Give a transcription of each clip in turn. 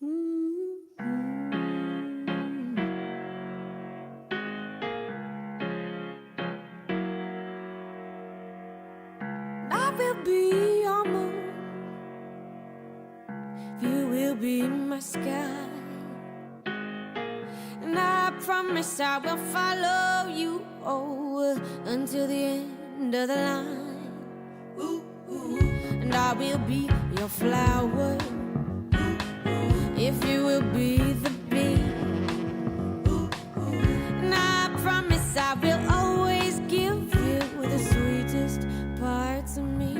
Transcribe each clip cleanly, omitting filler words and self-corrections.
I will be your moon. You will be my sky. And I promise I will follow you until the end of the line. And I will be your flower if you will be the bee. And I promise I will always give you the sweetest parts of me.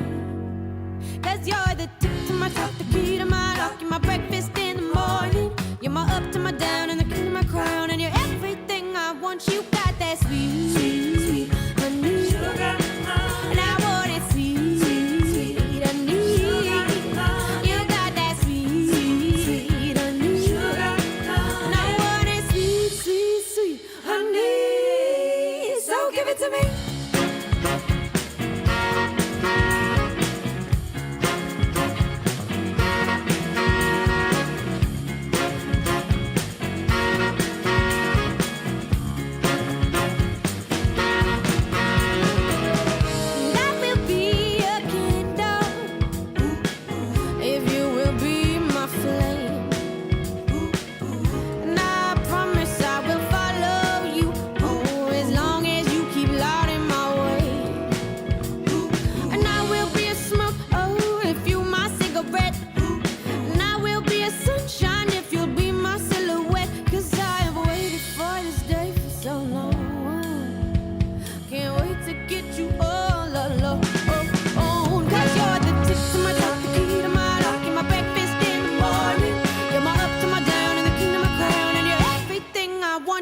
'Cause you're the tip to my top, the key to my lock, you're my breakfast in the morning. You're my up to my down and the king to my crown. And you're everything I want, you got that sweet, sweet honey. And I want it sweet, sweet honey. You got that sweet, sweet honey. And I want it sweet, sweet, sweet honey. So give it to me.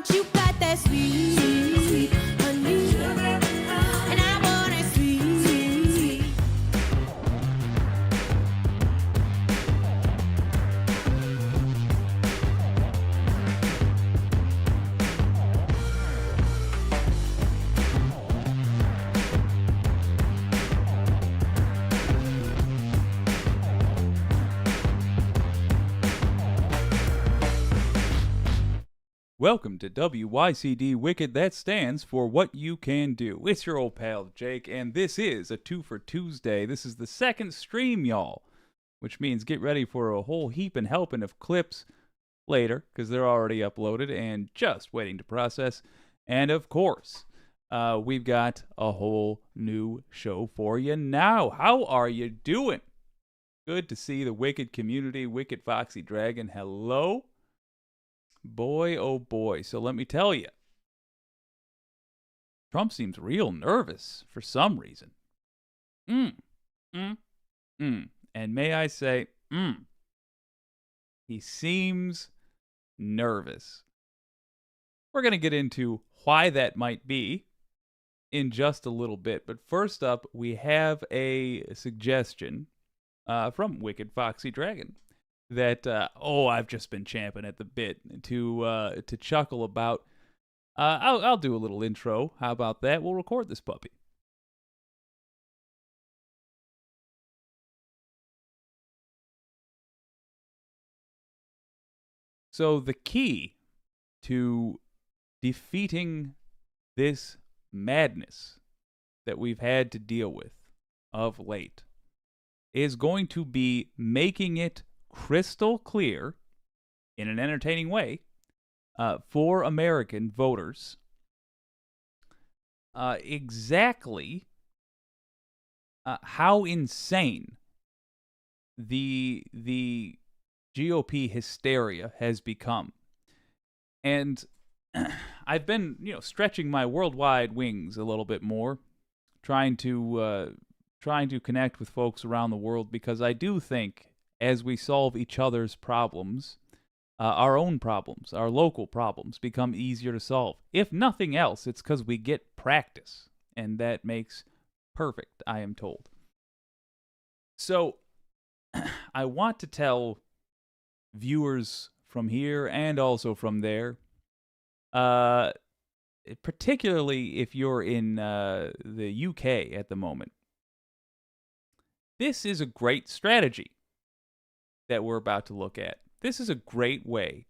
You got that sweet, sweet honey. And I want it sweet, sweet. Welcome to WYCD Wicked, that stands for What You Can Do. It's your old pal Jake, and this is a 2 for Tuesday. This is the second stream, y'all, which means get ready for a whole heap and helping of clips later, because they're already uploaded and just waiting to process. And of course, we've got a whole new show for you now. How are you doing? Good to see the Wicked community, WYCDFoxxyDragon. Hello. Boy, oh boy. So let me tell you, Trump seems real nervous for some reason. And may I say, he seems nervous. We're going to get into why that might be in just a little bit. But first up, we have a suggestion from WYCDFoxxyDragon. That I've just been champing at the bit to chuckle about. I'll do a little intro. How about that? We'll record this puppy. So the key to defeating this madness that we've had to deal with of late is going to be making it crystal clear, in an entertaining way, for American voters, exactly how insane the GOP hysteria has become. And I've been, stretching my worldwide wings a little bit more, trying to connect with folks around the world, because I do think, as we solve each other's problems, our own problems, our local problems, become easier to solve. If nothing else, it's because we get practice, and that makes perfect, I am told. So, I want to tell viewers from here and also from there, particularly if you're in the UK at the moment, this is a great strategy that we're about to look at. this is a great way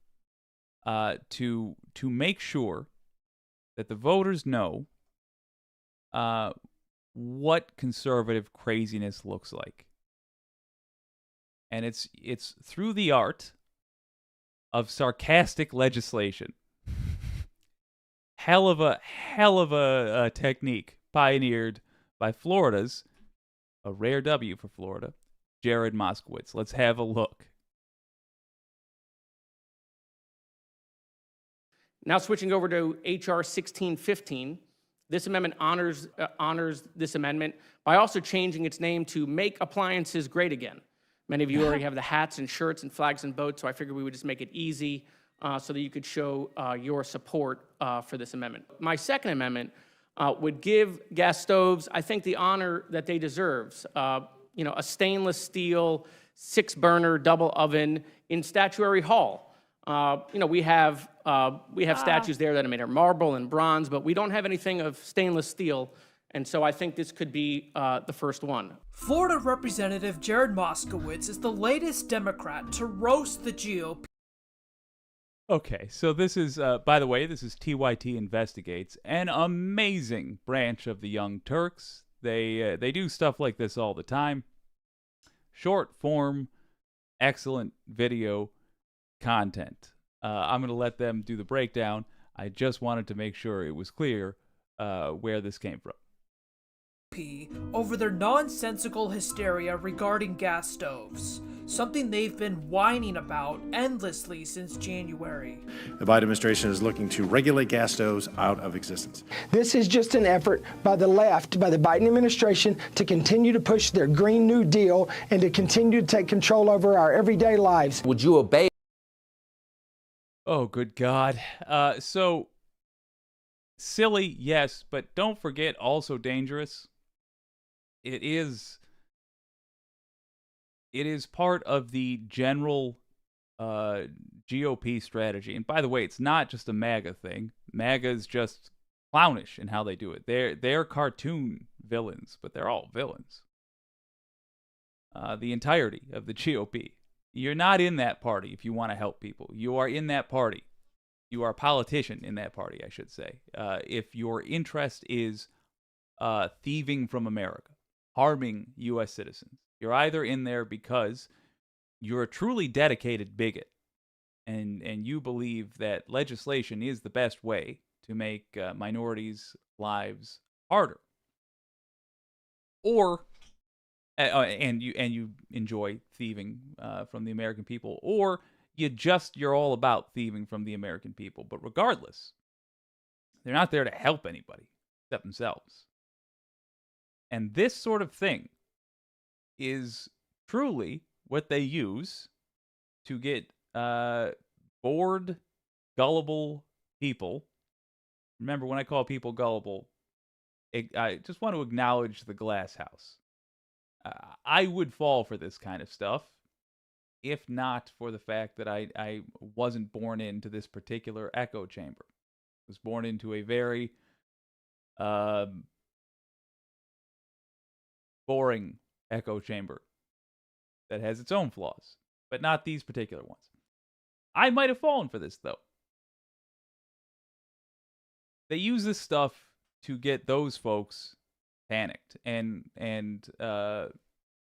to make sure that the voters know what conservative craziness looks like. And it's through the art of sarcastic legislation. hell of a technique pioneered by Florida's, a rare W for Florida, Jared Moskowitz. Let's have a look. Now switching over to H.R. 1615, this amendment honors this amendment by also changing its name to Make Appliances Great Again. Many of you already have the hats and shirts and flags and boats, so I figured we would just make it easy so that you could show your support for this amendment. My second amendment would give gas stoves, I think, the honor that they deserve. You know, a stainless steel 6-burner double oven in Statuary Hall. You know, we have statues there that are made of marble and bronze, but we don't have anything of stainless steel, and so I think this could be the first one. Florida Representative Jared Moskowitz is the latest Democrat to roast the GOP. Okay, so this is, by the way, this is TYT Investigates, an amazing branch of the Young Turks. They do stuff like this all the time. Short form, excellent video content. I'm going to let them do the breakdown. I just wanted to make sure it was clear where this came from. Over their nonsensical hysteria regarding gas stoves, something they've been whining about endlessly since January. The Biden administration is looking to regulate gas stoves out of existence. This is just an effort by the left, by the Biden administration, to continue to push their Green New Deal and to continue to take control over our everyday lives. Would you obey? Oh, good God. So, silly, yes, but don't forget, also dangerous. It is part of the general GOP strategy. And by the way, it's not just a MAGA thing. MAGA is just clownish in how they do it. They're cartoon villains, but they're all villains. The entirety of the GOP. You're not in that party if you want to help people. You are in that party. You are a politician in that party, I should say. If your interest is thieving from America, harming U.S. citizens, you're either in there because you're a truly dedicated bigot and you believe that legislation is the best way to make minorities' lives harder, or and you enjoy thieving from the American people, or you're all about thieving from the American people. But regardless, they're not there to help anybody except themselves. And this sort of thing is truly what they use to get bored, gullible people. Remember, when I call people gullible, I just want to acknowledge the glass house. I would fall for this kind of stuff, if not for the fact that I wasn't born into this particular echo chamber. I was born into a very boring echo chamber that has its own flaws, but not these particular ones. I might have fallen for this, though. They use this stuff to get those folks panicked and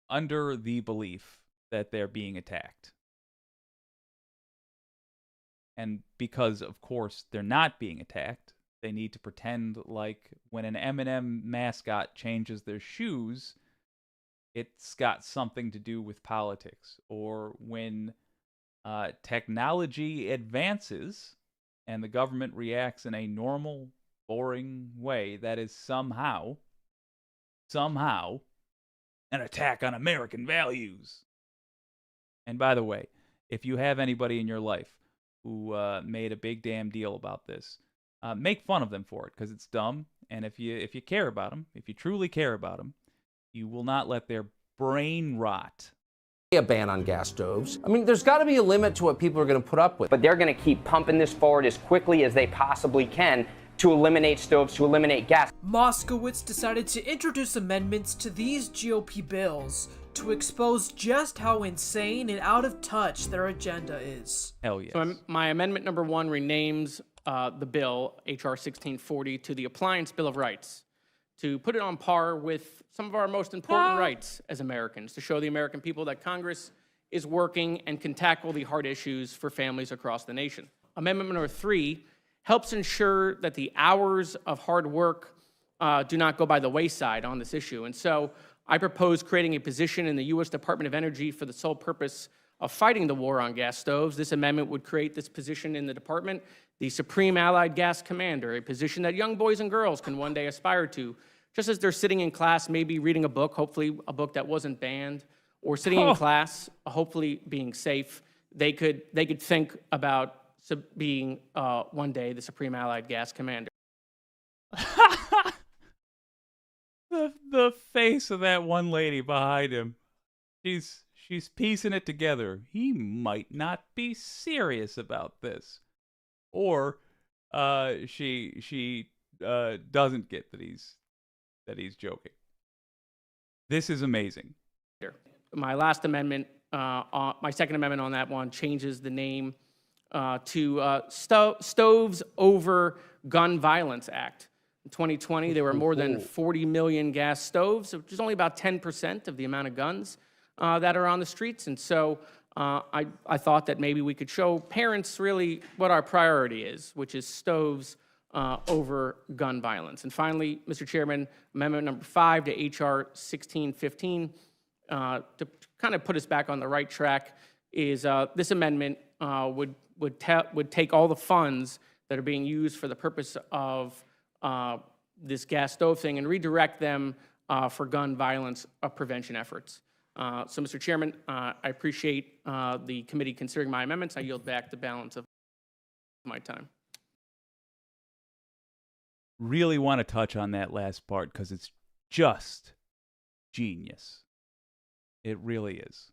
under the belief that they're being attacked. And because, of course, they're not being attacked, they need to pretend like when an M&M mascot changes their shoes, it's got something to do with politics. Or when technology advances and the government reacts in a normal, boring way, that is somehow an attack on American values. And by the way, if you have anybody in your life who made a big damn deal about this, make fun of them for it, because it's dumb. And if you care about them, if you truly care about them, you will not let their brain rot. A ban on gas stoves. I mean, there's got to be a limit to what people are going to put up with. But they're going to keep pumping this forward as quickly as they possibly can to eliminate stoves, to eliminate gas. Moskowitz decided to introduce amendments to these GOP bills to expose just how insane and out of touch their agenda is. Hell yes. So my amendment number 1 renames the bill, H.R. 1640, to the Appliance Bill of Rights, to put it on par with some of our most important rights as Americans, to show the American people that Congress is working and can tackle the hard issues for families across the nation. Amendment number 3 helps ensure that the hours of hard work do not go by the wayside on this issue. And so I propose creating a position in the U.S. Department of Energy for the sole purpose of fighting the war on gas stoves. This amendment would create this position in the department, the Supreme Allied Gas Commander, a position that young boys and girls can one day aspire to, just as they're sitting in class, maybe reading a book, hopefully a book that wasn't banned, or sitting in class, hopefully being safe. They could think about being one day the Supreme Allied Gas Commander. The face of that one lady behind him. She's piecing it together. He might not be serious about this. Or she doesn't get that he's joking. This is amazing. My last amendment, my second amendment on that one, changes the name to Stoves Over Gun Violence Act. In 2020, there were more than 40 million gas stoves, which is only about 10% of the amount of guns that are on the streets. And so I thought that maybe we could show parents really what our priority is, which is stoves over gun violence. And finally, Mr. Chairman, amendment number 5 to H.R. 1615, to kind of put us back on the right track, is this amendment would take all the funds that are being used for the purpose of this gas stove thing and redirect them for gun violence prevention efforts. So, Mr. Chairman, I appreciate the committee considering my amendments. I yield back the balance of my time. Really want to touch on that last part because it's just genius. It really is.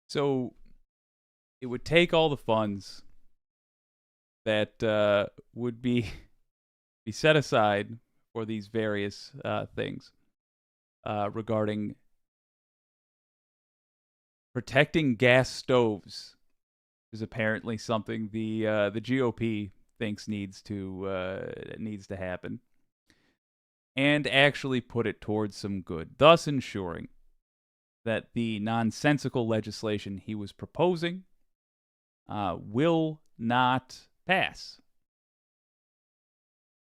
So it would take all the funds that would be set aside for these various things regarding protecting gas stoves, is apparently something the GOP thinks needs to happen, and actually put it towards some good, thus ensuring that the nonsensical legislation he was proposing will not pass,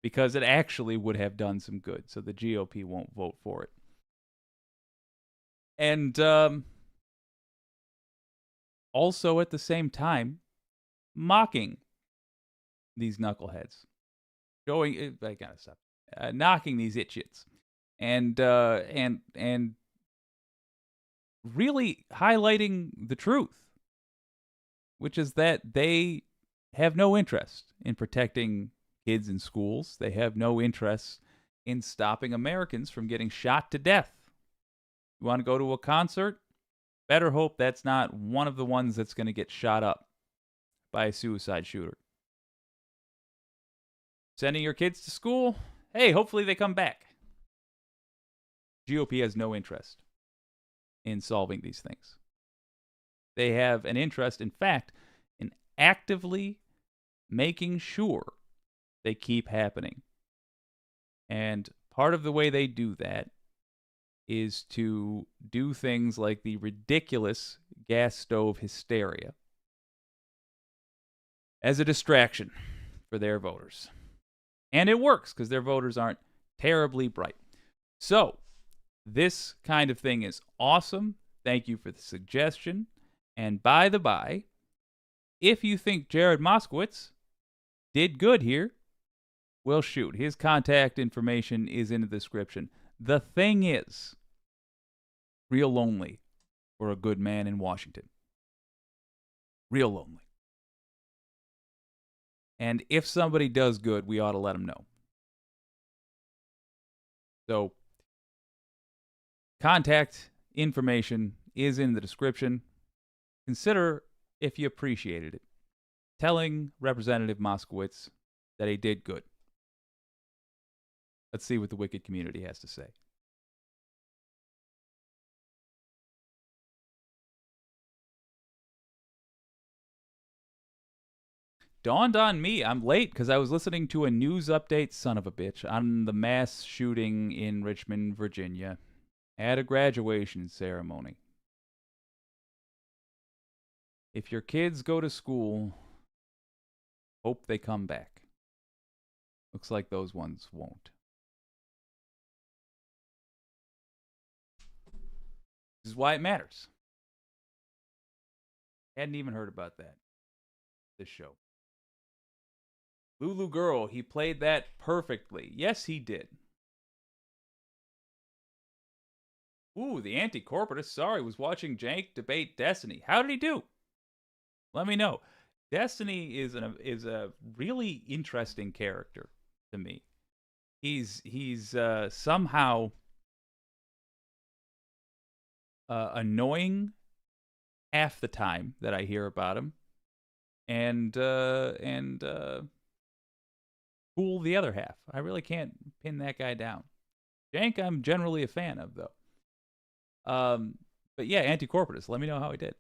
because it actually would have done some good, so the GOP won't vote for it. And also at the same time, mocking these knuckleheads, showing, I gotta stop, knocking these itchits, and really highlighting the truth, which is that they have no interest in protecting kids in schools. They have no interest in stopping Americans from getting shot to death. You want to go to a concert? Better hope that's not one of the ones that's going to get shot up by a suicide shooter. Sending your kids to school? Hey, hopefully they come back. GOP has no interest in solving these things. They have an interest, in fact, in actively making sure they keep happening. And part of the way they do that is to do things like the ridiculous gas stove hysteria as a distraction for their voters. And it works because their voters aren't terribly bright. So, this kind of thing is awesome. Thank you for the suggestion. And by the by, if you think Jared Moskowitz did good here, well, shoot, his contact information is in the description. The thing is, real lonely for a good man in Washington. Real lonely. And if somebody does good, we ought to let them know. So, contact information is in the description. Consider if you appreciated it. telling Representative Moskowitz that he did good. Let's see what the wicked community has to say. Dawned on me, I'm late because I was listening to a news update, son of a bitch, on the mass shooting in Richmond, Virginia, at a graduation ceremony. If your kids go to school, hope they come back. Looks like those ones won't. This is why it matters. Hadn't even heard about that. This show. Lulu Girl, he played that perfectly. Yes, he did. Ooh, the anti-corporatist, sorry, was watching Jank debate Destiny. How did he do? Let me know. Destiny is a really interesting character to me. He's somehow annoying half the time that I hear about him, and cool the other half. I really can't pin that guy down. Jank, I'm generally a fan of, though. But yeah, anti-corporatist. Let me know how he did.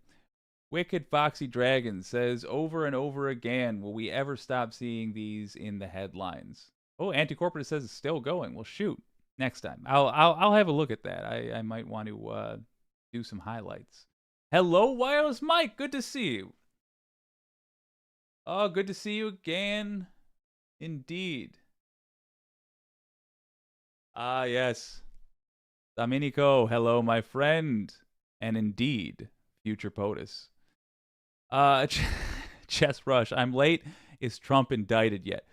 WYCDFoxxyDragon says, over and over again, will we ever stop seeing these in the headlines? Oh, anti-corporatist says it's still going. Well, shoot. Next time. I'll have a look at that. I might want to do some highlights. Hello, Wireless Mike. Good to see you. Oh, good to see you again. Indeed. Ah, yes. Domenico, hello, my friend. And indeed, future POTUS. Chess Rush, I'm late. Is Trump indicted yet?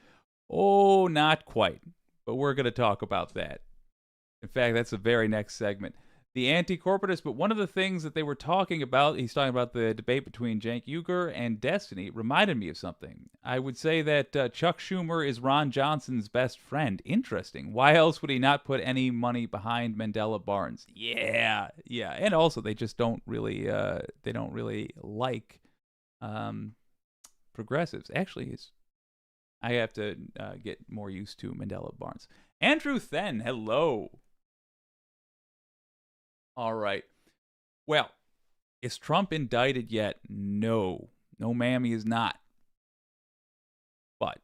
Oh, not quite. But we're going to talk about that. In fact, that's the very next segment. The anti-corporatist, but one of the things that they were talking about, he's talking about the debate between Cenk Uygur and Destiny, reminded me of something. I would say that Chuck Schumer is Ron Johnson's best friend. Interesting. Why else would he not put any money behind Mandela Barnes? Yeah. And also, they just don't really, like progressives. Actually, I have to get more used to Mandela Barnes. Andrew Then, hello. All right. Well, is Trump indicted yet? No. No, ma'am, he is not. But,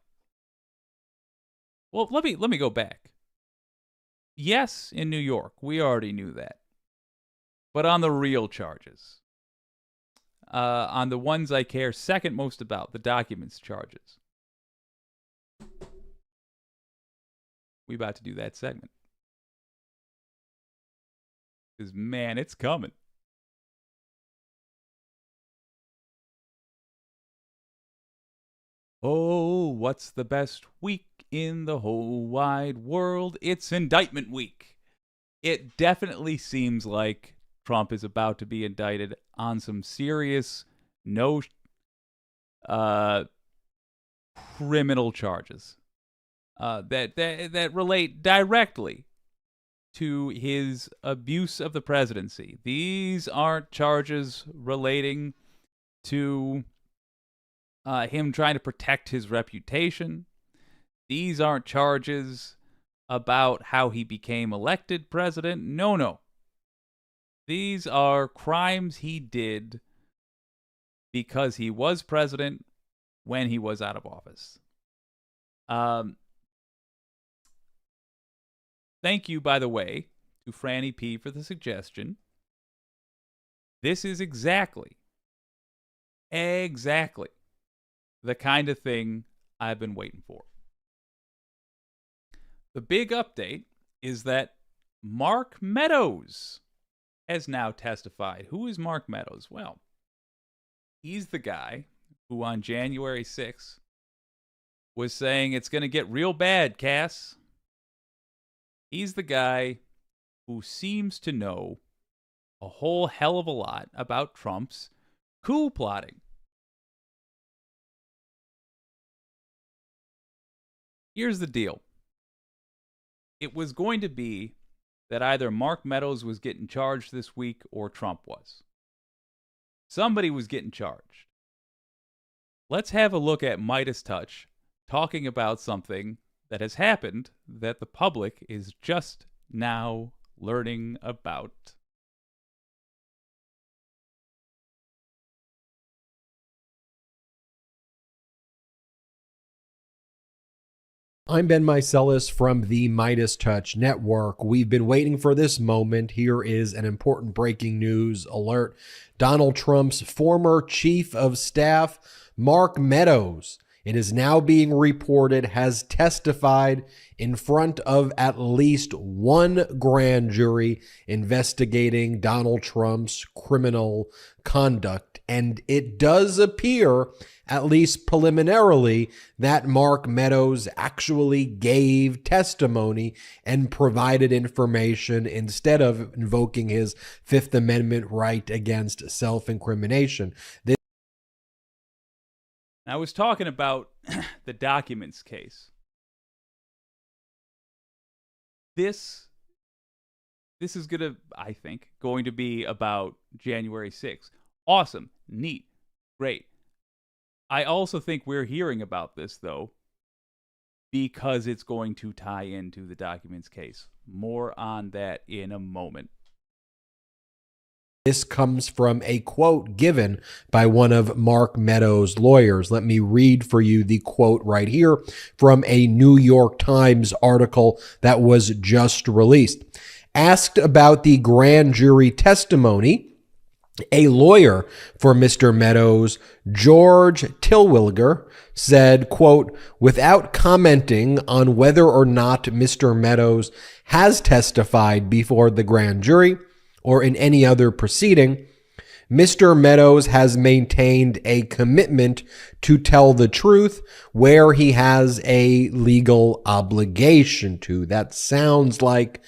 well, let me go back. Yes, in New York, we already knew that. But on the real charges, on the ones I care second most about, the documents charges, we about to do that segment. Because, man, it's coming. Oh, what's the best week in the whole wide world? It's indictment week. It definitely seems like Trump is about to be indicted on some serious, criminal charges that relate directly to his abuse of the presidency. These aren't charges relating to him trying to protect his reputation. These aren't charges about how he became elected president. No. These are crimes he did because he was president when he was out of office. Thank you, by the way, to Frannee P for the suggestion. This is exactly the kind of thing I've been waiting for. The big update is that Mark Meadows has now testified. Who is Mark Meadows? Well, he's the guy who on January 6th was saying it's going to get real bad, Cass. He's the guy who seems to know a whole hell of a lot about Trump's coup plotting. Here's the deal. It was going to be that either Mark Meadows was getting charged this week or Trump was. Somebody was getting charged. let's have a look at Midas Touch talking about something that has happened that the public is just now learning about. I'm Ben Meiselas from the Midas Touch Network. We've been waiting for this moment. Here is an important breaking news alert. Donald Trump's former chief of staff, Mark Meadows, it is now being reported, has testified in front of at least one grand jury investigating Donald Trump's criminal conduct. And it does appear, at least preliminarily, that Mark Meadows actually gave testimony and provided information instead of invoking his Fifth Amendment right against self-incrimination. I was talking about the documents case. This is I think, going to be about January 6th. Awesome, neat, great. I also think we're hearing about this, though, because it's going to tie into the documents case. More on that in a moment. This comes from a quote given by one of Mark Meadows' lawyers. Let me read for you the quote right here from a New York Times article that was just released. Asked about the grand jury testimony, a lawyer for Mr. Meadows, George Tilwilger, said, quote, without commenting on whether or not Mr. Meadows has testified before the grand jury or in any other proceeding, Mr. Meadows has maintained a commitment to tell the truth where he has a legal obligation to. That sounds like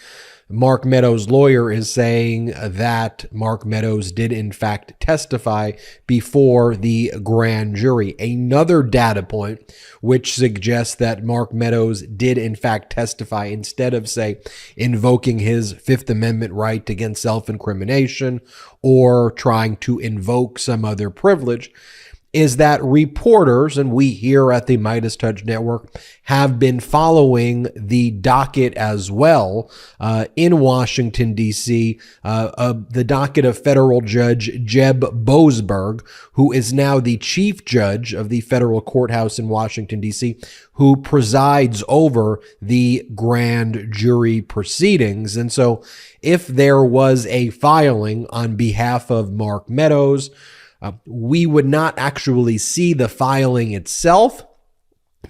Mark Meadows' lawyer is saying that Mark Meadows did in fact testify before the grand jury. Another data point which suggests that Mark Meadows did in fact testify instead of, say, invoking his Fifth Amendment right against self-incrimination or trying to invoke some other privilege, is that reporters, and we here at the Midas Touch Network, have been following the docket as well in Washington, D.C., the docket of federal judge Jeb Boasberg, who is now the chief judge of the federal courthouse in Washington, D.C., who presides over the grand jury proceedings. And so if there was a filing on behalf of Mark Meadows, we would not actually see the filing itself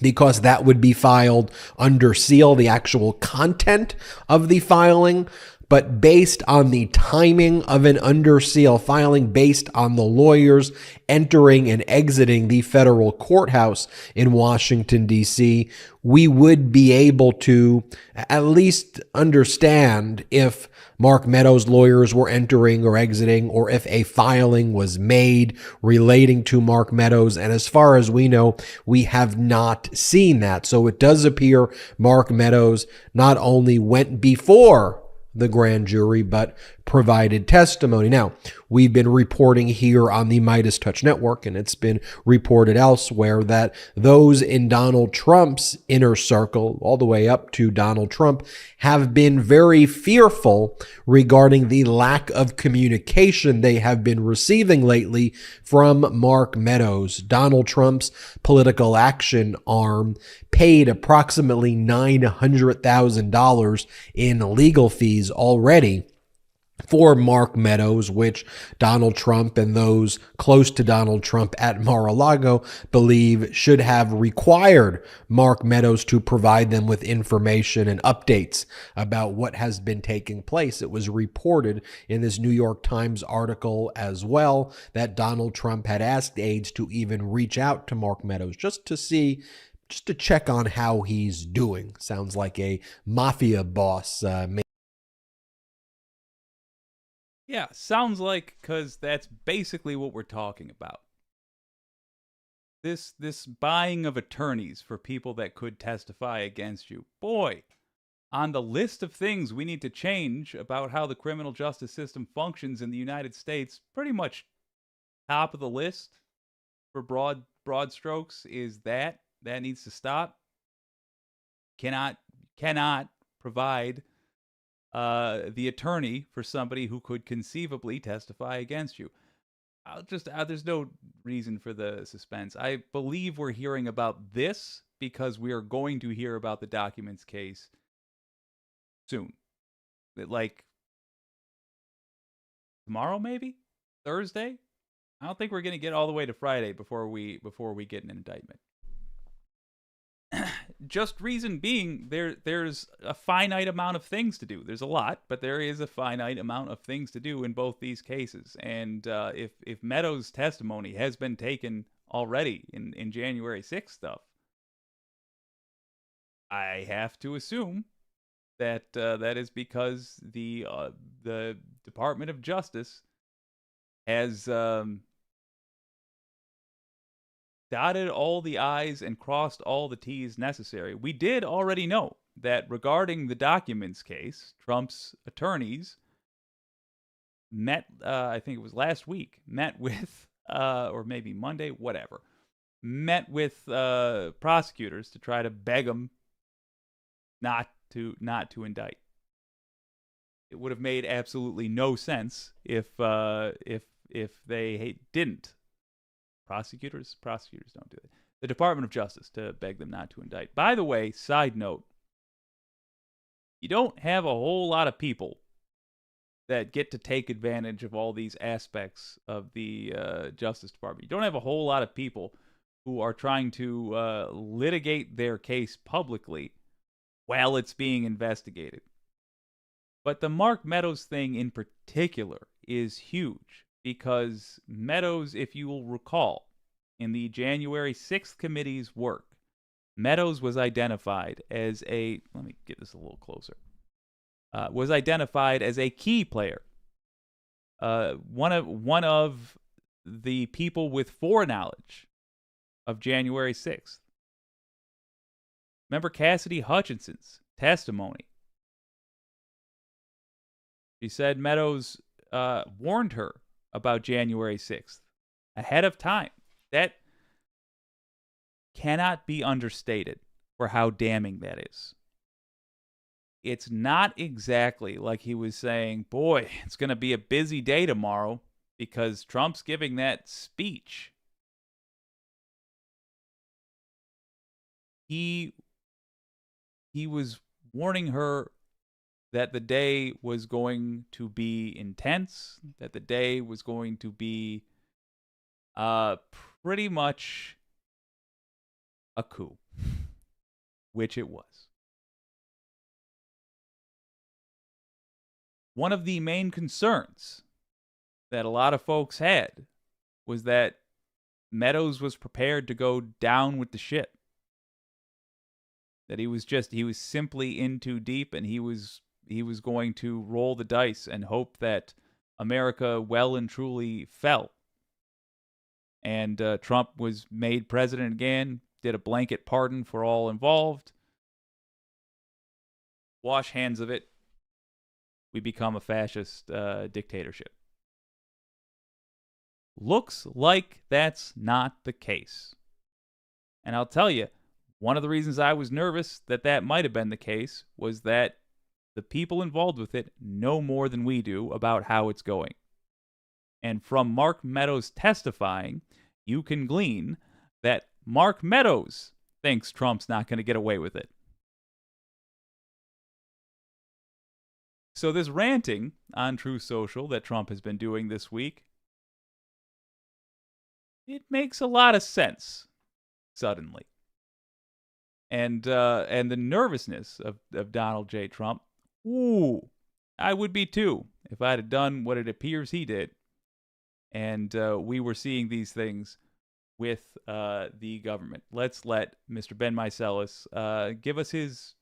because that would be filed under seal, the actual content of the filing. But based on the timing of an under seal filing, based on the lawyers entering and exiting the federal courthouse in Washington, D.C., we would be able to at least understand if Mark Meadows' lawyers were entering or exiting, or if a filing was made relating to Mark Meadows. And as far as we know, we have not seen that. So it does appear Mark Meadows not only went before the grand jury, but provided testimony. Now, we've been reporting here on the Midas Touch Network, and it's been reported elsewhere, that those in Donald Trump's inner circle, all the way up to Donald Trump, have been very fearful regarding the lack of communication they have been receiving lately from Mark Meadows. Donald Trump's political action arm paid approximately $900,000 in legal fees already for Mark Meadows, which Donald Trump and those close to Donald Trump at Mar-a-Lago believe should have required Mark Meadows to provide them with information and updates about what has been taking place. It was reported in this New York Times article as well that Donald Trump had asked aides to even reach out to Mark Meadows just to check on how he's doing. Sounds like a mafia boss. Yeah, sounds like, because that's basically what we're talking about. This buying of attorneys for people that could testify against you. Boy, on the list of things we need to change about how the criminal justice system functions in the United States, pretty much top of the list for broad broad strokes is that needs to stop. Cannot provide the attorney for somebody who could conceivably testify against you. There's no reason for the suspense. I believe we're hearing about this because we are going to hear about the documents case soon. Like tomorrow, maybe Thursday. I don't think we're going to get all the way to Friday before we get an indictment. Just reason being, there's a finite amount of things to do. There's a lot, but there is a finite amount of things to do in both these cases. And if Meadows' testimony has been taken already in January 6th stuff, I have to assume that that is because the Department of Justice has dotted all the I's and crossed all the T's necessary. We did already know that regarding the documents case, Trump's attorneys met, I think it was last week, met with, or maybe Monday, whatever, met with prosecutors to try to beg them not to indict. It would have made absolutely no sense if they didn't. Prosecutors don't do it. The Department of Justice to beg them not to indict. By the way, side note, you don't have a whole lot of people that get to take advantage of all these aspects of the Justice Department. You don't have a whole lot of people who are trying to litigate their case publicly while it's being investigated. But the Mark Meadows thing in particular is huge. Because Meadows, if you will recall, in the January 6th committee's work, Meadows was identified as a, let me get this a little closer, was identified as a key player. One of the people with foreknowledge of January 6th. Remember Cassidy Hutchinson's testimony? She said Meadows warned her about January 6th ahead of time. That cannot be understated for how damning that is. It's not exactly like he was saying, boy, it's going to be a busy day tomorrow because Trump's giving that speech. He was warning her that the day was going to be intense, that the day was going to be pretty much a coup, which it was. One of the main concerns that a lot of folks had was that Meadows was prepared to go down with the ship. That he was simply in too deep, and he was going to roll the dice and hope that America well and truly fell. And Trump was made president again, did a blanket pardon for all involved. Wash hands of it. We become a fascist dictatorship. Looks like that's not the case. And I'll tell you, one of the reasons I was nervous that might have been the case was that the people involved with it know more than we do about how it's going. And from Mark Meadows testifying, you can glean that Mark Meadows thinks Trump's not going to get away with it. So this ranting on Truth Social that Trump has been doing this week, it makes a lot of sense suddenly. And the nervousness of Donald J. Trump, ooh, I would be too if I'd have done what it appears he did. And we were seeing these things with the government. Let's let Mr. Ben Meiselas give us his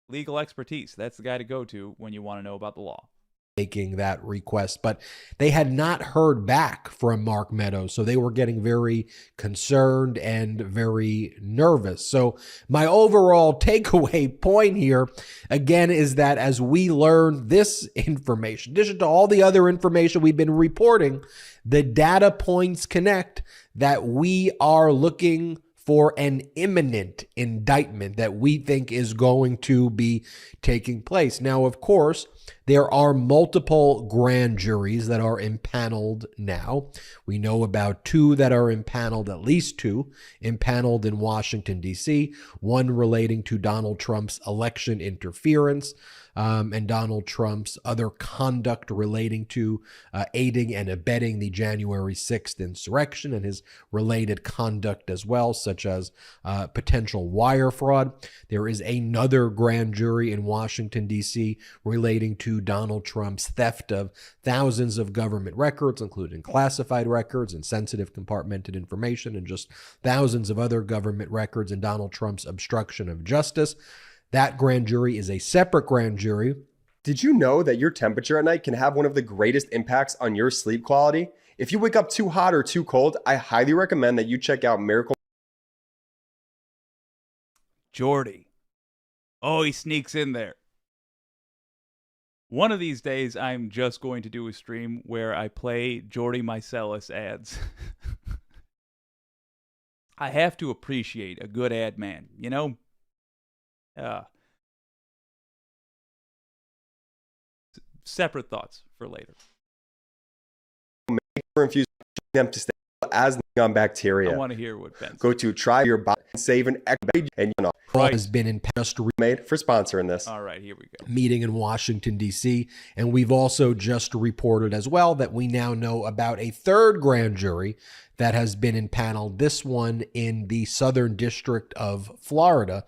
legal expertise. That's the guy to go to when you want to know about the law. making that request, but they had not heard back from Mark Meadows. So they were getting very concerned and very nervous. So my overall takeaway point here, again, is that as we learn this information, in addition to all the other information we've been reporting, the data points connect that we are looking for an imminent indictment that we think is going to be taking place. Now, of course, there are multiple grand juries that are impaneled now. We know about two that are impaneled, at least two, impaneled in Washington, D.C., one relating to Donald Trump's election interference, and Donald Trump's other conduct relating to aiding and abetting the January 6th insurrection and his related conduct as well, such as potential wire fraud. There is another grand jury in Washington, D.C. relating to Donald Trump's theft of thousands of government records, including classified records and sensitive compartmented information, and just thousands of other government records, and Donald Trump's obstruction of justice. That grand jury is a separate grand jury. Did you know that your temperature at night can have one of the greatest impacts on your sleep quality? If you wake up too hot or too cold, I highly recommend that you check out Miracle. Jordy. Oh, he sneaks in there. One of these days, I'm just going to do a stream where I play Jordy Mycelis ads. I have to appreciate a good ad man, you know? Separate thoughts for later. Infuse them to stay as on bacteria. I want to hear what Ben said. Go to try your body and save an extra and you know Has been in past made for sponsoring this. All right, here we go. Meeting in Washington, D.C. And we've also just reported as well that we now know about a third grand jury that has been impaneled, this one in the Southern District of Florida.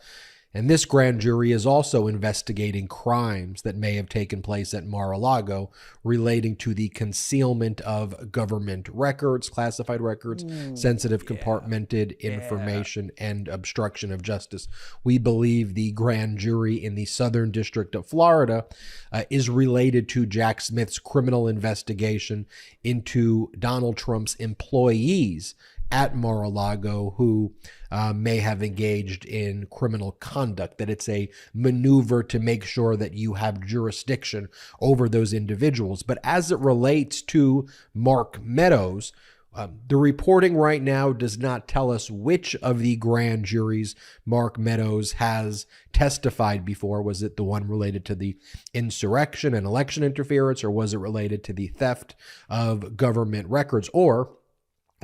And this grand jury is also investigating crimes that may have taken place at Mar-a-Lago relating to the concealment of government records, classified records, sensitive compartmented information, and obstruction of justice. We believe the grand jury in the Southern District of Florida is related to Jack Smith's criminal investigation into Donald Trump's employees at Mar-a-Lago who may have engaged in criminal conduct, that it's a maneuver to make sure that you have jurisdiction over those individuals. But as it relates to Mark Meadows, the reporting right now does not tell us which of the grand juries Mark Meadows has testified before. Was it the one related to the insurrection and election interference, or was it related to the theft of government records, or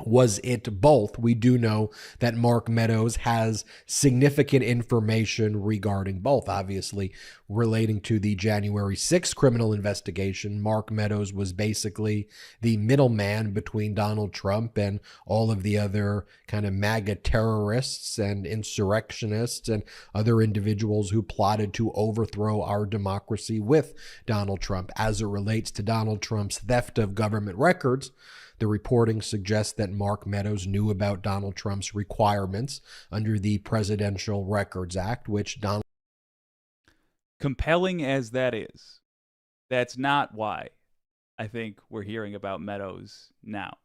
was it both? We do know that Mark Meadows has significant information regarding both. Obviously, relating to the January 6th criminal investigation, Mark Meadows was basically the middleman between Donald Trump and all of the other kind of MAGA terrorists and insurrectionists and other individuals who plotted to overthrow our democracy with Donald Trump. As it relates to Donald Trump's theft of government records, the reporting suggests that Mark Meadows knew about Donald Trump's requirements under the Presidential Records Act, which Donald... Compelling as that is, that's not why I think we're hearing about Meadows now.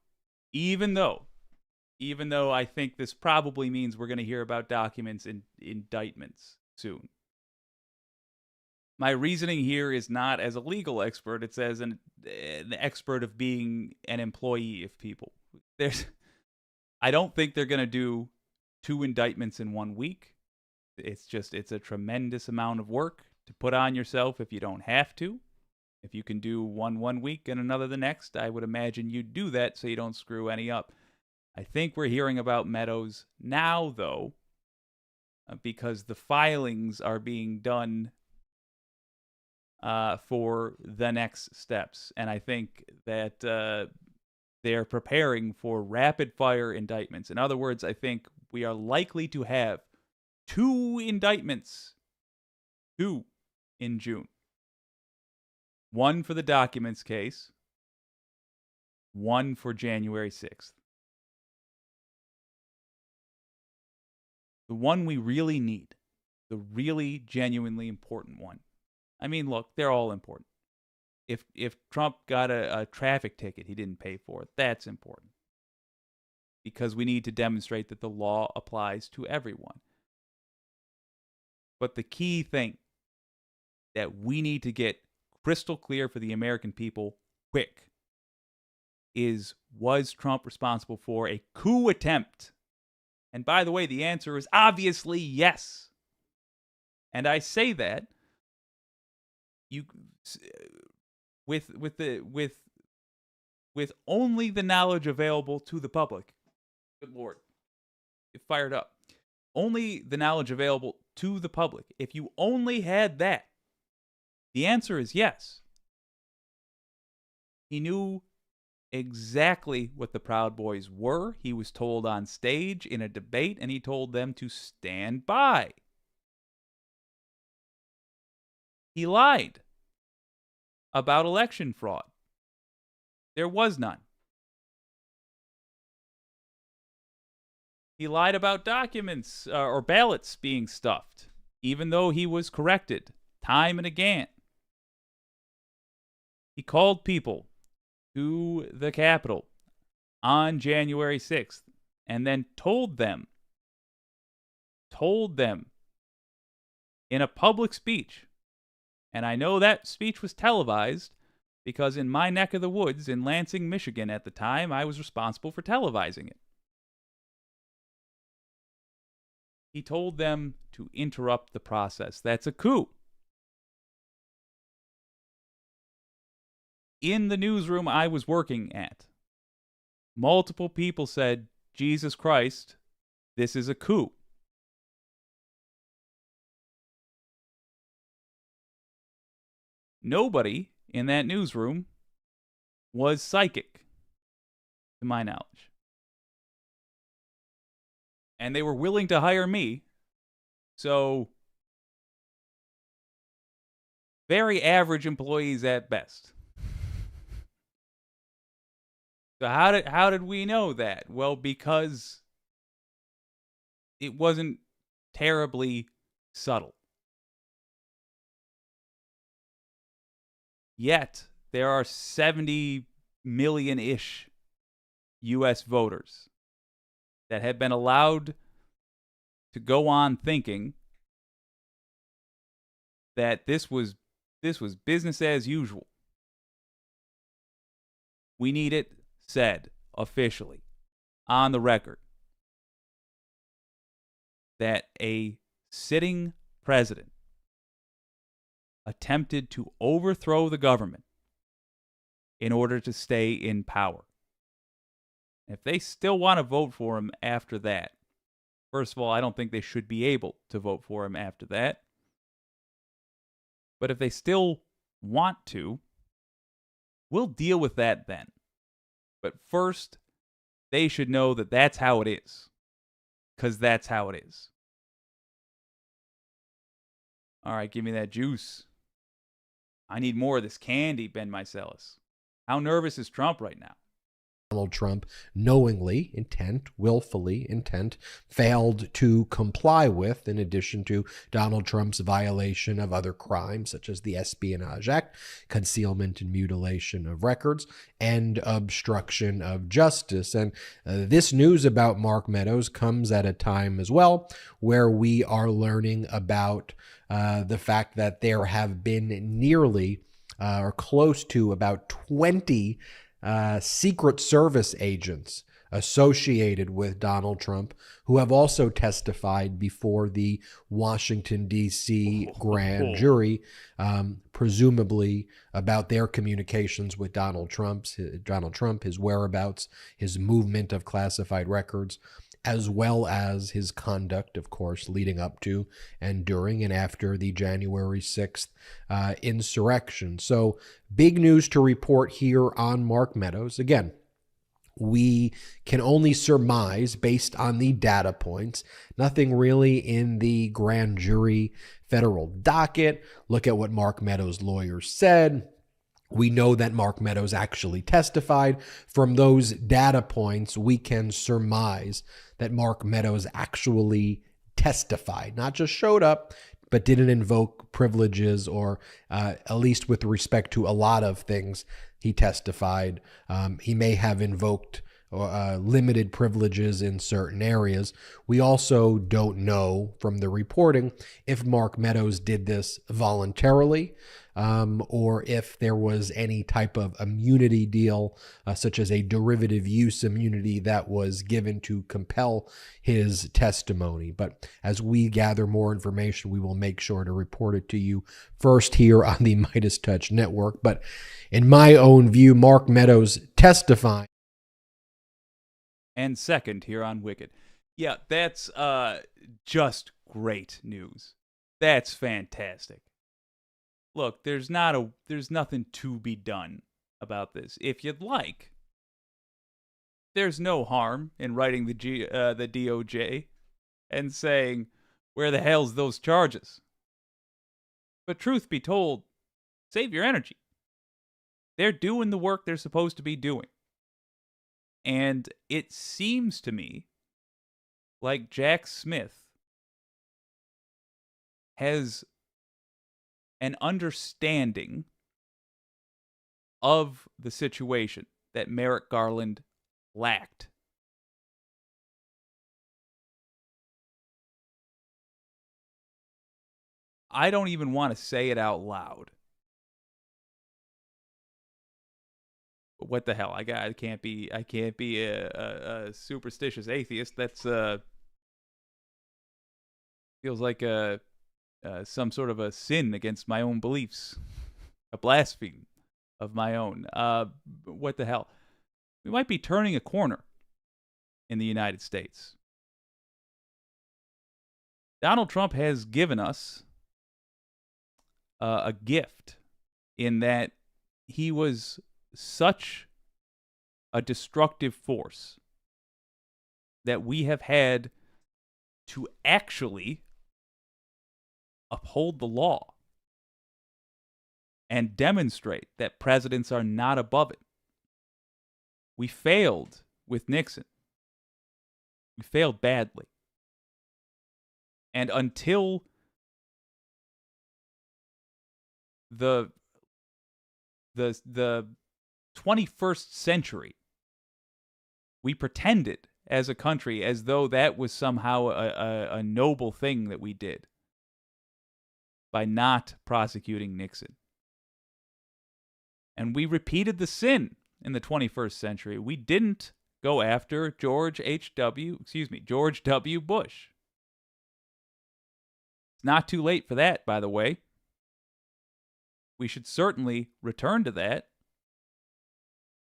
Even though I think this probably means we're going to hear about documents and indictments soon. My reasoning here is not as a legal expert. It's as an expert of being an employee of people. I don't think they're going to do 2 indictments in 1 week. It's a tremendous amount of work to put on yourself if you don't have to. If you can do one week and another the next, I would imagine you'd do that so you don't screw any up. I think we're hearing about Meadows now, though, because the filings are being done for the next steps. And I think that they're preparing for rapid-fire indictments. In other words, I think we are likely to have 2 indictments, 2 in June. 1 for the documents case, 1 for January 6th. The one we really need, the really genuinely important one. I mean, look, they're all important. If Trump got a traffic ticket he didn't pay for it, that's important. Because we need to demonstrate that the law applies to everyone. But the key thing that we need to get crystal clear for the American people quick is, was Trump responsible for a coup attempt? And by the way, the answer is obviously yes. And I say that with only the knowledge available to the public. Good Lord, it fired up. Only the knowledge available to the public. If you only had that, the answer is yes. He knew exactly what the Proud Boys were. He was told on stage in a debate, and he told them to stand by. He lied about election fraud. There was none. He lied about documents or ballots being stuffed, even though he was corrected time and again. He called people to the Capitol on January 6th and then told them in a public speech, and I know that speech was televised because in my neck of the woods in Lansing, Michigan at the time, I was responsible for televising it. He told them to interrupt the process. That's a coup. In the newsroom I was working at, multiple people said, Jesus Christ, this is a coup. Nobody in that newsroom was psychic, to my knowledge. And they were willing to hire me. So, very average employees at best. So how did we know that? Well, because it wasn't terribly subtle. Yet, there are 70 million-ish U.S. voters that have been allowed to go on thinking that this was business as usual. We need it said officially on the record that a sitting president attempted to overthrow the government in order to stay in power. If they still want to vote for him after that, first of all, I don't think they should be able to vote for him after that. But if they still want to, we'll deal with that then. But first, they should know that that's how it is. Because that's how it is. All right, give me that juice. I need more of this candy, Ben Meiselas. How nervous is Trump right now? Donald Trump knowingly, willfully failed to comply with, in addition to Donald Trump's violation of other crimes such as the Espionage Act, concealment and mutilation of records, and obstruction of justice. And this news about Mark Meadows comes at a time as well where we are learning about the fact that there have been nearly or close to about 20 Secret Service agents associated with Donald Trump who have also testified before the Washington, D.C. grand jury, presumably about their communications with Donald Trump, his whereabouts, his movement of classified records, as well as his conduct, of course, leading up to and during and after the January 6th insurrection. So big news to report here on Mark Meadows. Again, we can only surmise based on the data points, nothing really in the grand jury federal docket. Look at what Mark Meadows' lawyers said. We know that Mark Meadows actually testified. From those data points, we can surmise that Mark Meadows actually testified, not just showed up, but didn't invoke privileges, or at least with respect to a lot of things he testified. He may have invoked limited privileges in certain areas. We also don't know from the reporting if Mark Meadows did this voluntarily, or if there was any type of immunity deal, such as a derivative use immunity that was given to compel his testimony. But as we gather more information, we will make sure to report it to you first here on the Midas Touch Network. But in my own view, Mark Meadows testifying. And second here on Wicked. Yeah, that's just great news. That's fantastic. Look, there's nothing to be done about this. If you'd like, there's no harm in writing the DOJ and saying, where the hell's those charges? But truth be told, save your energy. They're doing the work they're supposed to be doing. And it seems to me like Jack Smith has an understanding of the situation that Merrick Garland lacked. I don't even want to say it out loud. But what the hell? I can't be a superstitious atheist. That's feels like some sort of a sin against my own beliefs, a blasphemy of my own. What the hell? We might be turning a corner in the United States. Donald Trump has given us a gift in that he was such a destructive force that we have had to actually uphold the law and demonstrate that presidents are not above it. We failed with Nixon. We failed badly. And until the 21st century, we pretended as a country as though that was somehow a noble thing that we did by not prosecuting Nixon. And we repeated the sin in the 21st century. We didn't go after George W. Bush. It's not too late for that, by the way. We should certainly return to that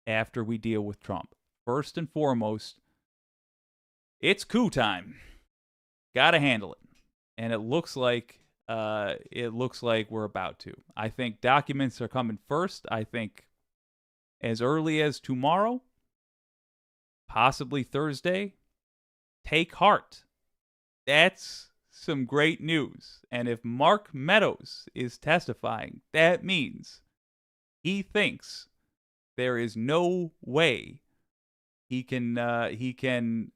after we deal with Trump. First and foremost, it's coup time. Gotta handle it. And it looks like we're about to. I think documents are coming first. I think as early as tomorrow, possibly Thursday. Take heart. That's some great news. And if Mark Meadows is testifying, that means he thinks there is no way he can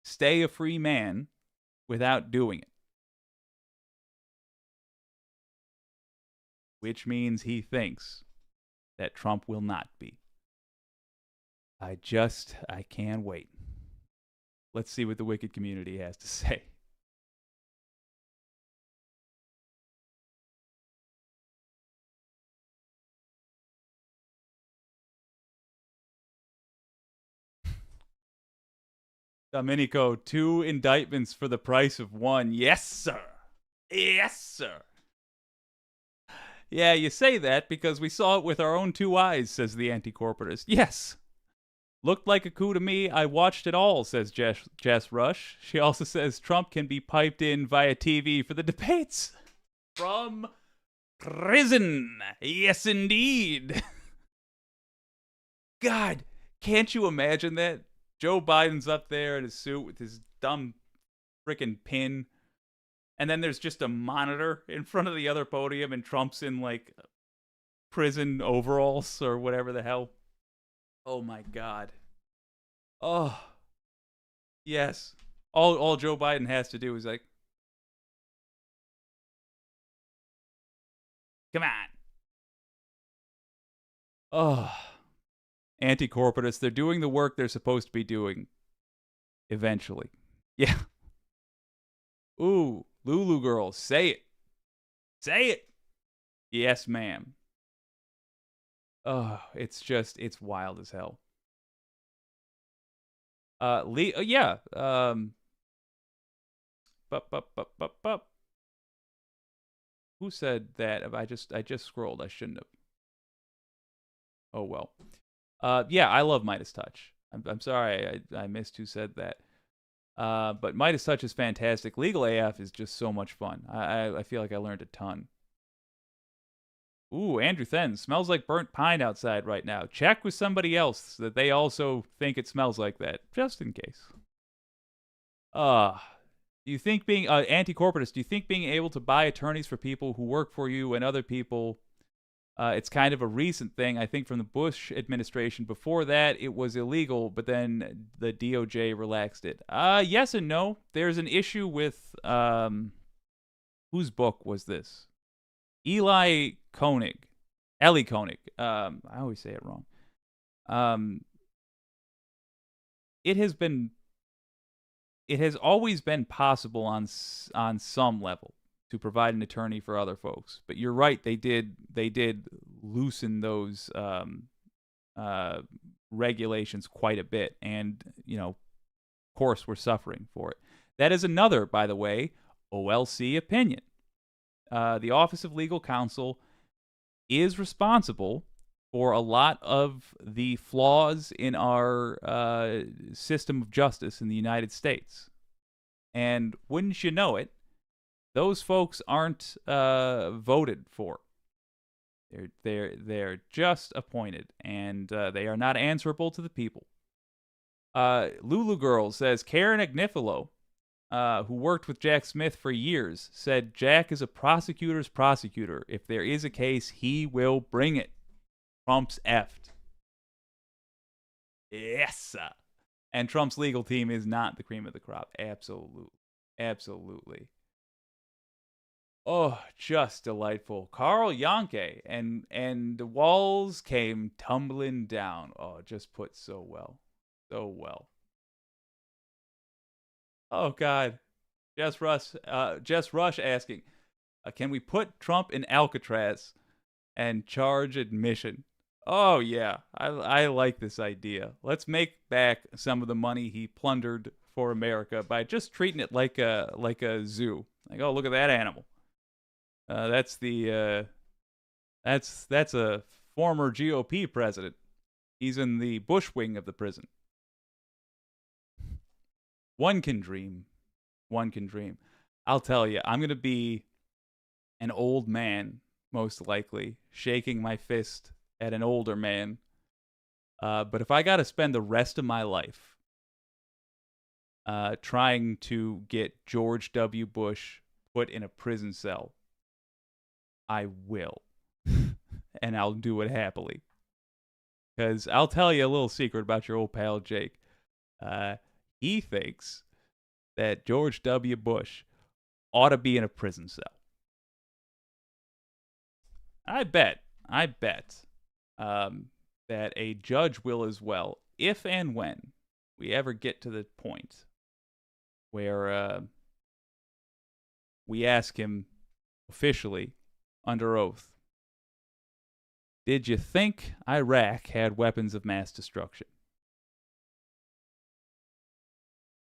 stay a free man without doing it. Which means he thinks that Trump will not be. I can't wait. Let's see what the Wicked community has to say. Domenico, 2 indictments for the price of 1. Yes, sir. Yes, sir. Yeah, you say that because we saw it with our own 2 eyes, says the anti-corporatist. Yes. Looked like a coup to me. I watched it all, says Jess Rush. She also says Trump can be piped in via TV for the debates. From prison. Yes, indeed. God, can't you imagine that? Joe Biden's up there in his suit with his dumb freaking pin. And then there's just a monitor in front of the other podium, and Trump's in, like, prison overalls or whatever the hell. Oh, my God. Oh. Yes. All Joe Biden has to do is, like, Come on. Oh. Anti-corporatists, they're doing the work they're supposed to be doing. Eventually. Yeah. Ooh, Lulu girls, say it. Say it. Yes, ma'am. Oh, it's wild as hell. Yeah. Who said that? I just scrolled. I shouldn't have. Oh well. Yeah, I love Midas Touch. I'm sorry I missed who said that. But Midas Touch is fantastic. Legal AF is just so much fun. I feel like I learned a ton. Ooh, Andrew Then, smells like burnt pine outside right now. Check with somebody else that they also think it smells like that, just in case. Do you think being anti-corporatist, do you think being able to buy attorneys for people who work for you and other people, it's kind of a recent thing, I think, from the Bush administration. Before that, it was illegal, but then the DOJ relaxed it. Yes and no. There's an issue with, whose book was this? Eli Koenig. I always say it wrong. It has always been possible on some level to provide an attorney for other folks. But you're right, they did loosen those regulations quite a bit, and of course we're suffering for it. That is another, by the way, OLC opinion. The Office of Legal Counsel is responsible for a lot of the flaws in our system of justice in the United States. And wouldn't you know it, those folks aren't voted for. They're just appointed, and they are not answerable to the people. Lulu Girl says Karen Agnifilo, who worked with Jack Smith for years, said Jack is a prosecutor's prosecutor. If there is a case, he will bring it. Trump's effed. Yes, sir. And Trump's legal team is not the cream of the crop. Absolutely. Absolutely. Oh, just delightful. Carl Yonke and the walls came tumbling down. Oh, just put so well. So well. Oh, God. Jess Rush asking, can we put Trump in Alcatraz and charge admission? Oh, yeah. I like this idea. Let's make back some of the money he plundered for America by just treating it like a zoo. Like, oh, look at that animal. That's a former GOP president. He's in the Bush wing of the prison. One can dream. One can dream. I'll tell you, I'm going to be an old man, most likely, shaking my fist at an older man. But if I got to spend the rest of my life trying to get George W. Bush put in a prison cell, I will. And I'll do it happily. Because I'll tell you a little secret about your old pal Jake. He thinks that George W. Bush ought to be in a prison cell. I bet that a judge will as well, if and when we ever get to the point where we ask him officially under oath, did you think Iraq had weapons of mass destruction?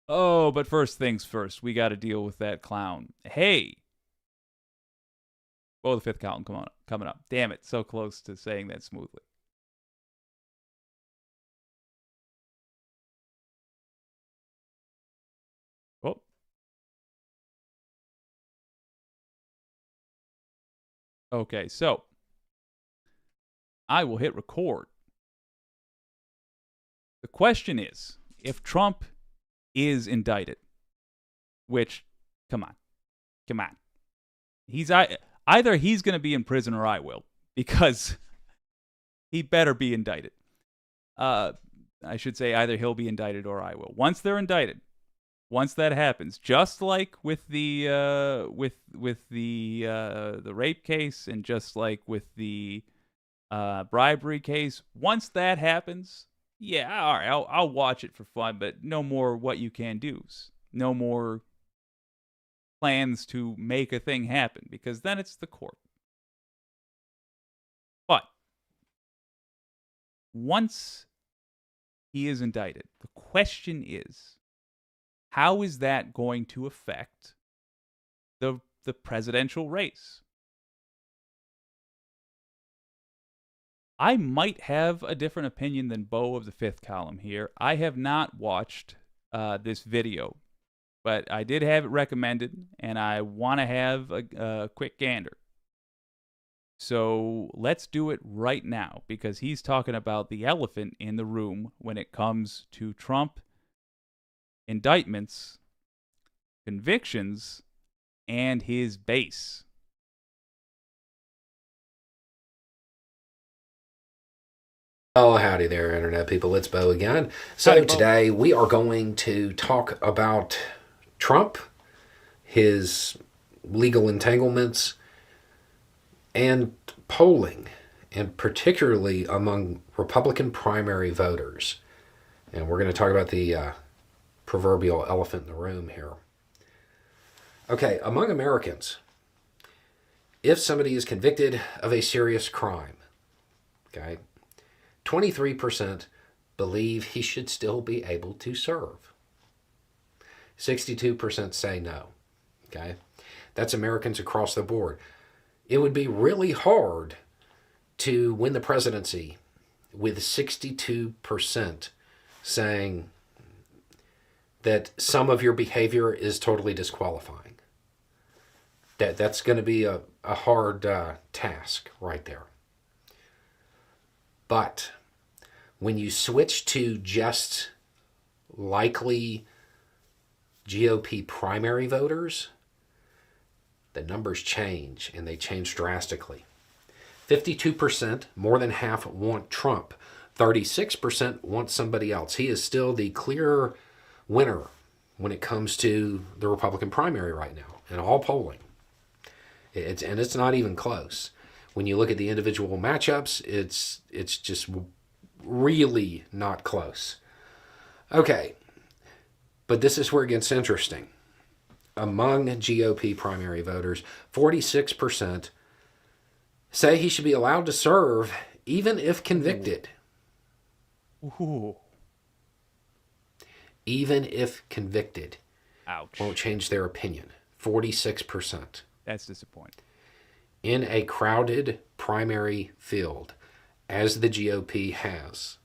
Oh, but first things first, we got to deal with that clown. Hey! Oh, the fifth clown coming up. Damn it, so close to saying that smoothly. Oh. Okay, so I will hit record. The question is, if Trump is indicted, which, come on. Either he's going to be in prison or I will, because he better be indicted. I should say either he'll be indicted or I will. Once they're indicted, once that happens, just like with the the rape case, and just like with the bribery case, once that happens, yeah, all right, I'll watch it for fun, but no more what you can do's, no more plans to make a thing happen, because then it's the court. But once he is indicted, the question is, how is that going to affect the presidential race? I might have a different opinion than Bo of the Fifth Column here. I have not watched this video, but I did have it recommended, and I want to have a quick gander. So let's do it right now, because he's talking about the elephant in the room when it comes to Trump indictments, convictions, and his base. Oh, howdy there, Internet people. It's Bo again. So today we are going to talk about Trump, his legal entanglements, and polling, and particularly among Republican primary voters. And we're going to talk about the proverbial elephant in the room here. Okay, among Americans, if somebody is convicted of a serious crime, okay, 23% believe he should still be able to serve. 62% say no. Okay? That's Americans across the board. It would be really hard to win the presidency with 62% saying that some of your behavior is totally disqualifying. That's going to be a hard task right there. But when you switch to just likely GOP primary voters, the numbers change, and they change drastically. 52%, more than half, want Trump. 36% want somebody else. He is still the clear winner when it comes to the Republican primary right now in all polling. It's not even close. When you look at the individual matchups, it's just really not close. Okay, but this is where it gets interesting. Among GOP primary voters, 46% say he should be allowed to serve even if convicted. Ooh. Even if convicted. Ouch. Won't change their opinion. 46%. That's disappointing. In a crowded primary field, as the GOP has.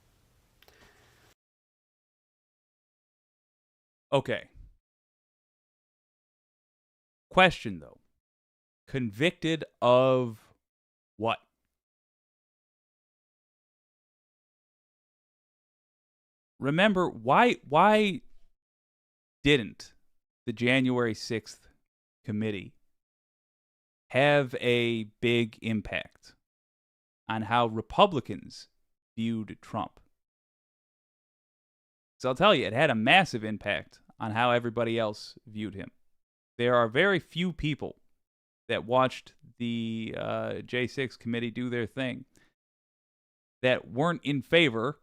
Okay. Question, though. Convicted of what? Remember, why didn't the January 6th committee have a big impact on how Republicans viewed Trump? So I'll tell you, it had a massive impact on how everybody else viewed him. There are very few people that watched the J6 committee do their thing that weren't in favor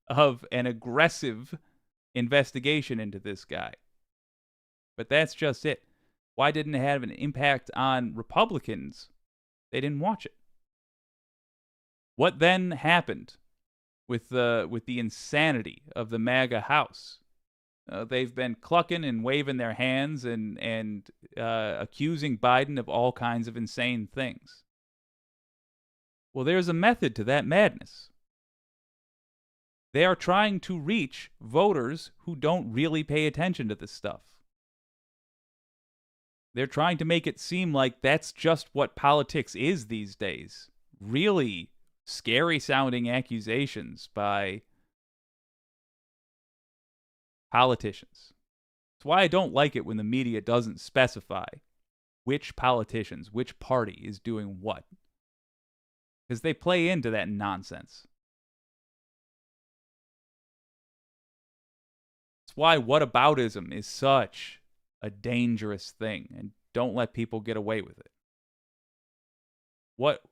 of an aggressive investigation into this guy. But that's just it. Why didn't it have an impact on Republicans? They didn't watch it. What then happened with the insanity of the MAGA House? They've been clucking and waving their hands and accusing Biden of all kinds of insane things. Well, there's a method to that madness. They are trying to reach voters who don't really pay attention to this stuff. They're trying to make it seem like that's just what politics is these days. Really scary sounding accusations by politicians. That's why I don't like it when the media doesn't specify which politicians, which party is doing what. Because they play into that nonsense. That's why whataboutism is such a dangerous thing, and don't let people get away with it. What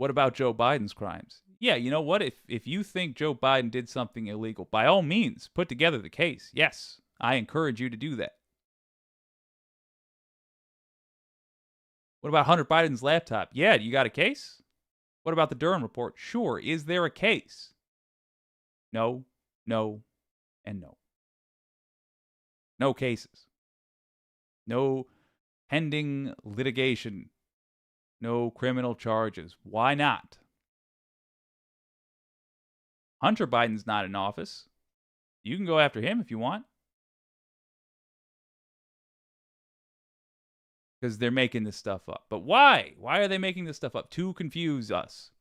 about Joe Biden's crimes? Yeah, you know what? If you think Joe Biden did something illegal, by all means, put together the case. Yes, I encourage you to do that. What about Hunter Biden's laptop? Yeah, you got a case? What about the Durham report? Sure. Is there a case? No, no, and no. No cases. No pending litigation. No criminal charges. Why not? Hunter Biden's not in office. You can go after him if you want. Because they're making this stuff up. But why? Why are they making this stuff up? To confuse us.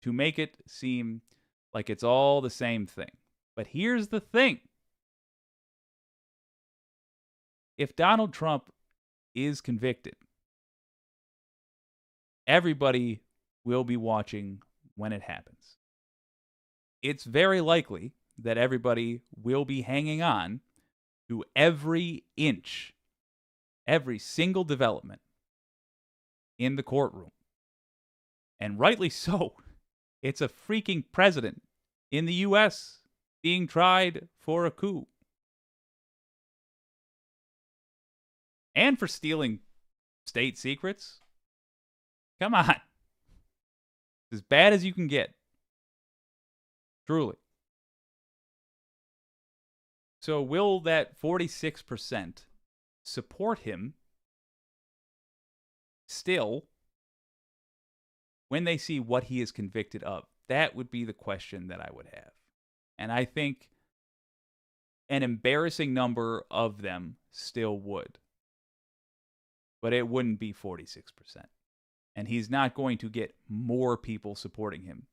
To make it seem like it's all the same thing. But here's the thing. If Donald Trump is convicted, everybody will be watching when it happens. It's very likely that everybody will be hanging on to every inch, every single development in the courtroom. And rightly so. It's a freaking president in the U.S. being tried for a coup. And for stealing state secrets. Come on. As bad as you can get. Truly. So will that 46% support him still when they see what he is convicted of? That would be the question that I would have. And I think an embarrassing number of them still would. But it wouldn't be 46%. And he's not going to get more people supporting him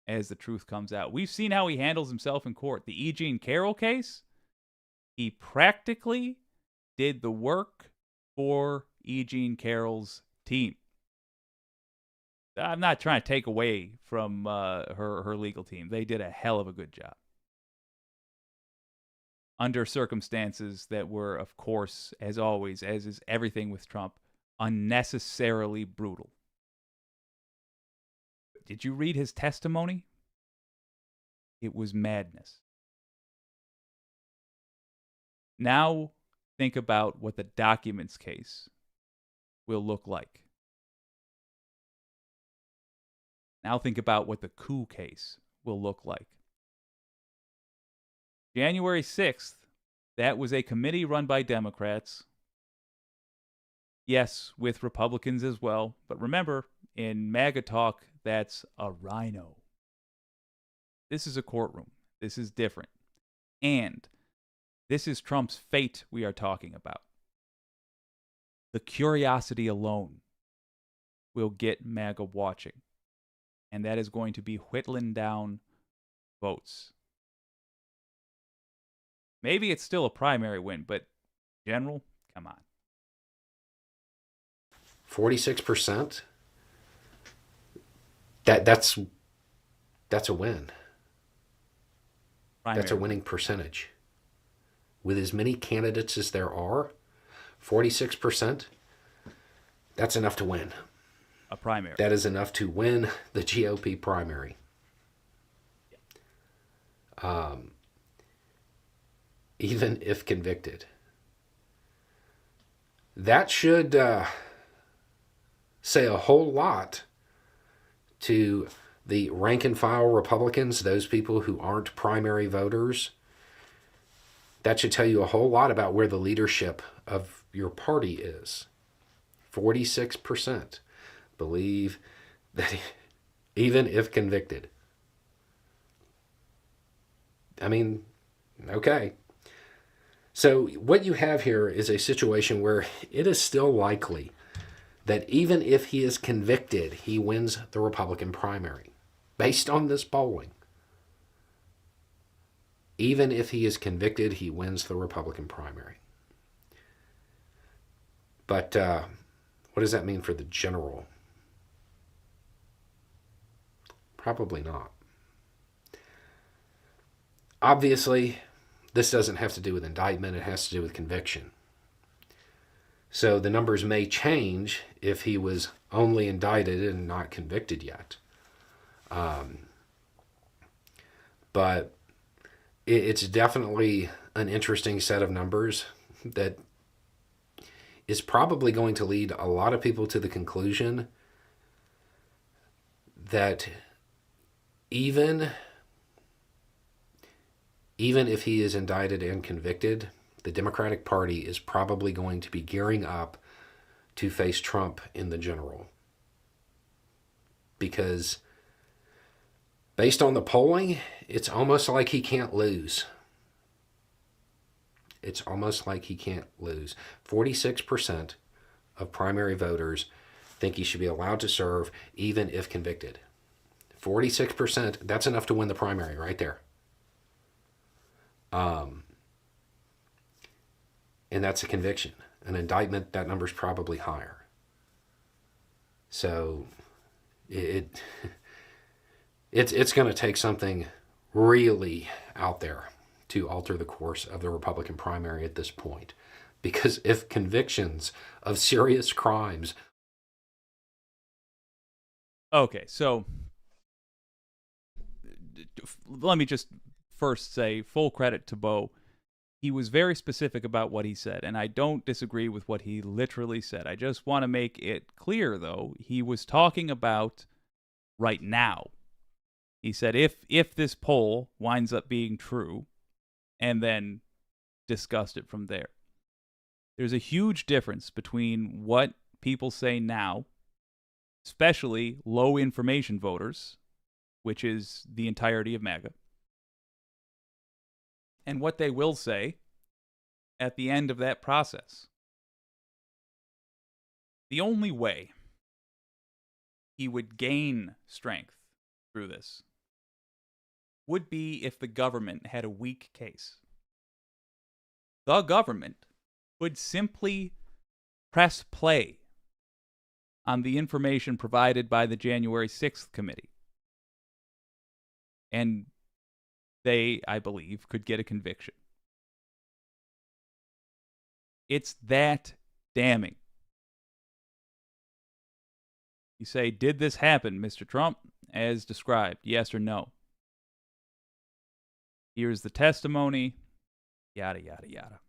as the truth comes out. We've seen how he handles himself in court. The E. Jean Carroll case, he practically did the work for E. Jean Carroll's team. I'm not trying to take away from her legal team. They did a hell of a good job. Under circumstances that were, of course, as always, as is everything with Trump, unnecessarily brutal. Did you read his testimony? It was madness. Now think about what the documents case will look like. Now think about what the coup case will look like. January 6th, that was a committee run by Democrats. Yes, with Republicans as well. But remember, in MAGA talk, that's a rhino. This is a courtroom. This is different. And this is Trump's fate we are talking about. The curiosity alone will get MAGA watching. And that is going to be whittling down votes. Maybe it's still a primary win, but general, come on. 46%? That's a win. Primary That's a winning percentage. With as many candidates as there are, 46%, that's enough to win. A primary. That is enough to win the GOP primary. Even if convicted. That should say a whole lot to the rank and file Republicans, those people who aren't primary voters. That should tell you a whole lot about where the leadership of your party is. 46% believe that even if convicted. I mean, okay. So what you have here is a situation where it is still likely that even if he is convicted, he wins the Republican primary. Based on this polling. Even if he is convicted, he wins the Republican primary. But what does that mean for the general? Probably not. Obviously, this doesn't have to do with indictment, it has to do with conviction. So the numbers may change if he was only indicted and not convicted yet. But it's definitely an interesting set of numbers that is probably going to lead a lot of people to the conclusion that even if he is indicted and convicted, the Democratic Party is probably going to be gearing up to face Trump in the general. Because based on the polling, it's almost like he can't lose. It's almost like he can't lose. 46% of primary voters think he should be allowed to serve even if convicted. 46%, that's enough to win the primary right there. And that's a conviction. An indictment, that number's probably higher. So it's going to take something really out there to alter the course of the Republican primary at this point. Because if convictions of serious crimes... Okay, so let me just first say full credit to Bo. He was very specific about what he said, and I don't disagree with what he literally said. I just want to make it clear, though, he was talking about right now. He said if this poll winds up being true, and then discussed it from there. There's a huge difference between what people say now, especially low information voters, which is the entirety of MAGA, and what they will say at the end of that process. The only way he would gain strength through this would be if the government had a weak case. The government would simply press play on the information provided by the January 6th committee. And they, I believe, could get a conviction. It's that damning. You say, did this happen, Mr. Trump, as described? Yes or no? Here's the testimony, yada, yada, yada.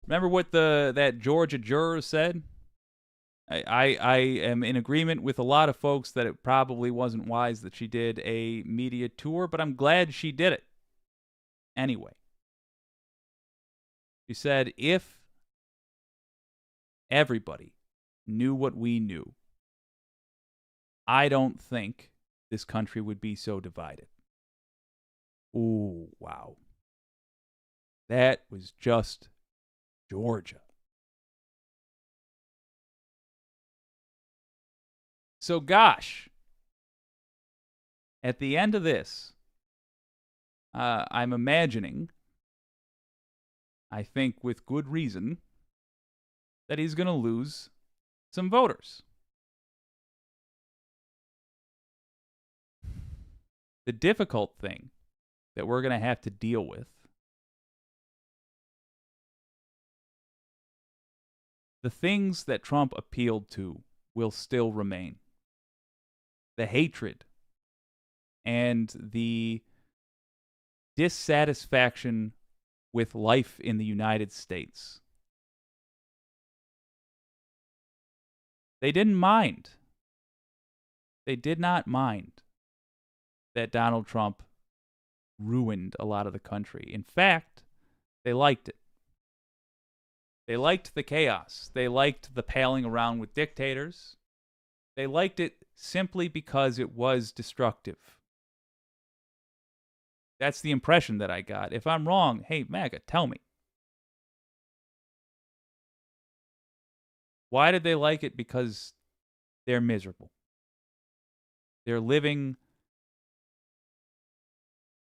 Remember what that Georgia juror said? I am in agreement with a lot of folks that it probably wasn't wise that she did a media tour, but I'm glad she did it. Anyway, she said, if everybody knew what we knew, I don't think this country would be so divided. Ooh, wow. That was just Georgia. So, gosh, at the end of this, I'm imagining, I think with good reason, that he's going to lose some voters. The difficult thing that we're going to have to deal with, the things that Trump appealed to will still remain. The hatred and the dissatisfaction with life in the United States. They didn't mind. They did not mind that Donald Trump ruined a lot of the country. In fact, they liked it. They liked the chaos. They liked the palling around with dictators. They liked it simply because it was destructive. That's the impression that I got. If I'm wrong, hey, MAGA, tell me. Why did they like it? Because they're miserable. They're living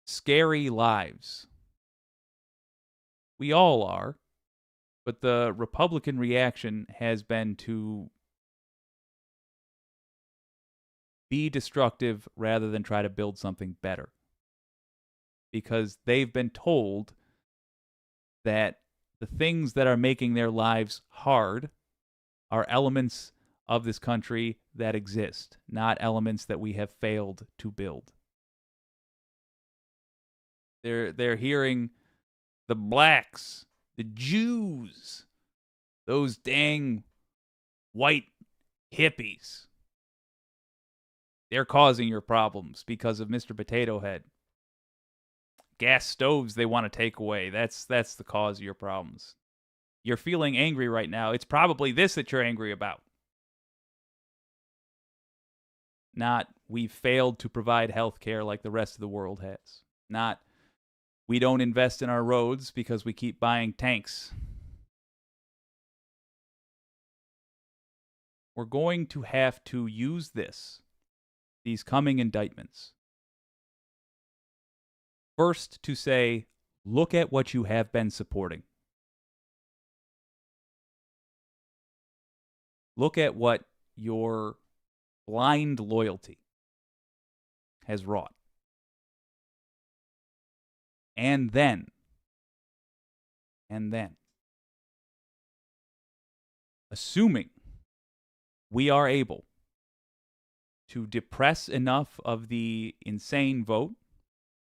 scary lives. We all are. But the Republican reaction has been to be destructive rather than try to build something better. because they've been told that the things that are making their lives hard are elements of this country that exist, not elements that we have failed to build. They're hearing the blacks, the Jews, those dang white hippies. They're causing your problems because of Mr. Potato Head. Gas stoves they want to take away. That's the cause of your problems. You're feeling angry right now. It's probably this that you're angry about. Not we've failed to provide health care like the rest of the world has. Not we don't invest in our roads because we keep buying tanks. We're going to have to use these coming indictments, first to say, look at what you have been supporting. Look at what your blind loyalty has wrought. And then, assuming we are able to depress enough of the insane vote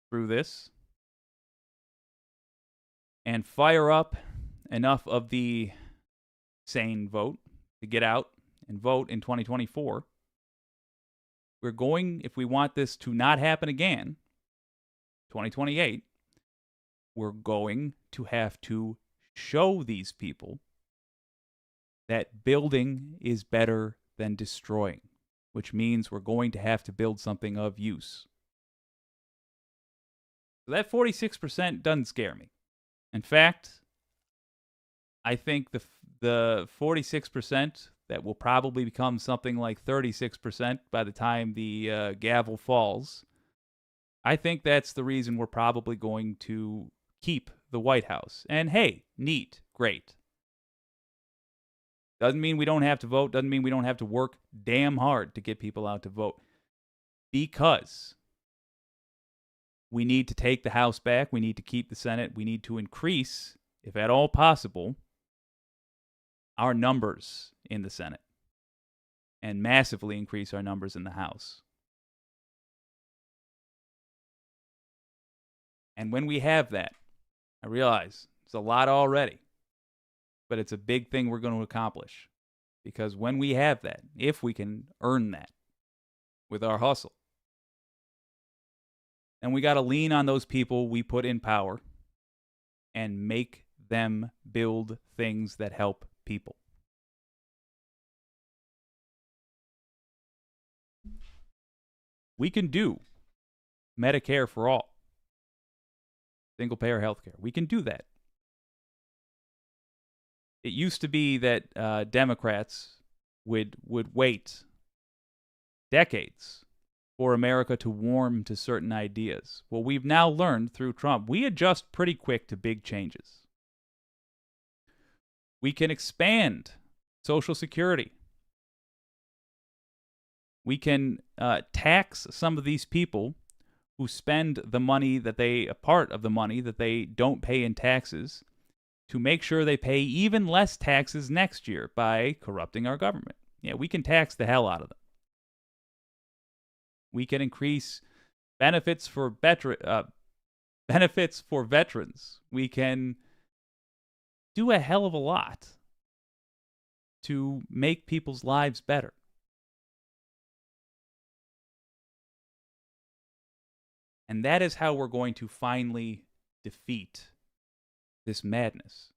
through this and fire up enough of the sane vote to get out and vote in 2024, we're going, if we want this to not happen again, 2028, we're going to have to show these people that building is better than destroying, which means we're going to have to build something of use. So that 46% doesn't scare me. In fact, I think the 46% that will probably become something like 36% by the time the gavel falls, I think that's the reason we're probably going to keep the White House. And hey, neat, great. Doesn't mean we don't have to vote, doesn't mean we don't have to work damn hard to get people out to vote. Because we need to take the House back, we need to keep the Senate, we need to increase, if at all possible, our numbers in the Senate and massively increase our numbers in the House. And when we have that, I realize it's a lot already, but it's a big thing we're going to accomplish. Because when we have that, if we can earn that with our hustle, then we got to lean on those people we put in power and make them build things that help people. We can do Medicare for all. Single-payer healthcare. We can do that. It used to be that Democrats would wait decades for America to warm to certain ideas. Well, we've now learned through Trump, we adjust pretty quick to big changes. We can expand Social Security. We can tax some of these people who spend the money a part of the money that they don't pay in taxes, to make sure they pay even less taxes next year by corrupting our government. Yeah, we can tax the hell out of them. We can increase benefits for veterans. We can do a hell of a lot to make people's lives better. And that is how we're going to finally defeat this madness.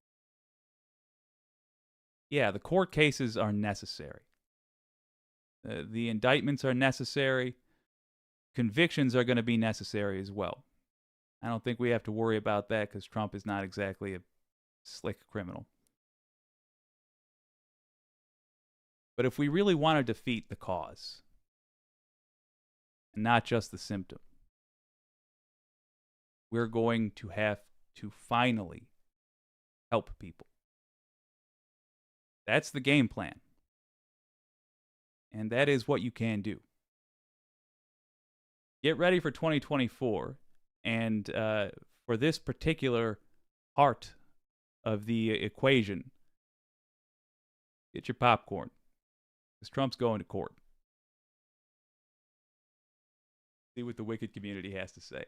Yeah, the court cases are necessary. The indictments are necessary. Convictions are going to be necessary as well. I don't think we have to worry about that because Trump is not exactly a slick criminal. But if we really want to defeat the cause, and not just the symptom, we're going to have to finally help people. That's the game plan. And that is what you can do. Get ready for 2024 And for this particular part of the equation, get your popcorn, because Trump's going to court. See what the wicked community has to say.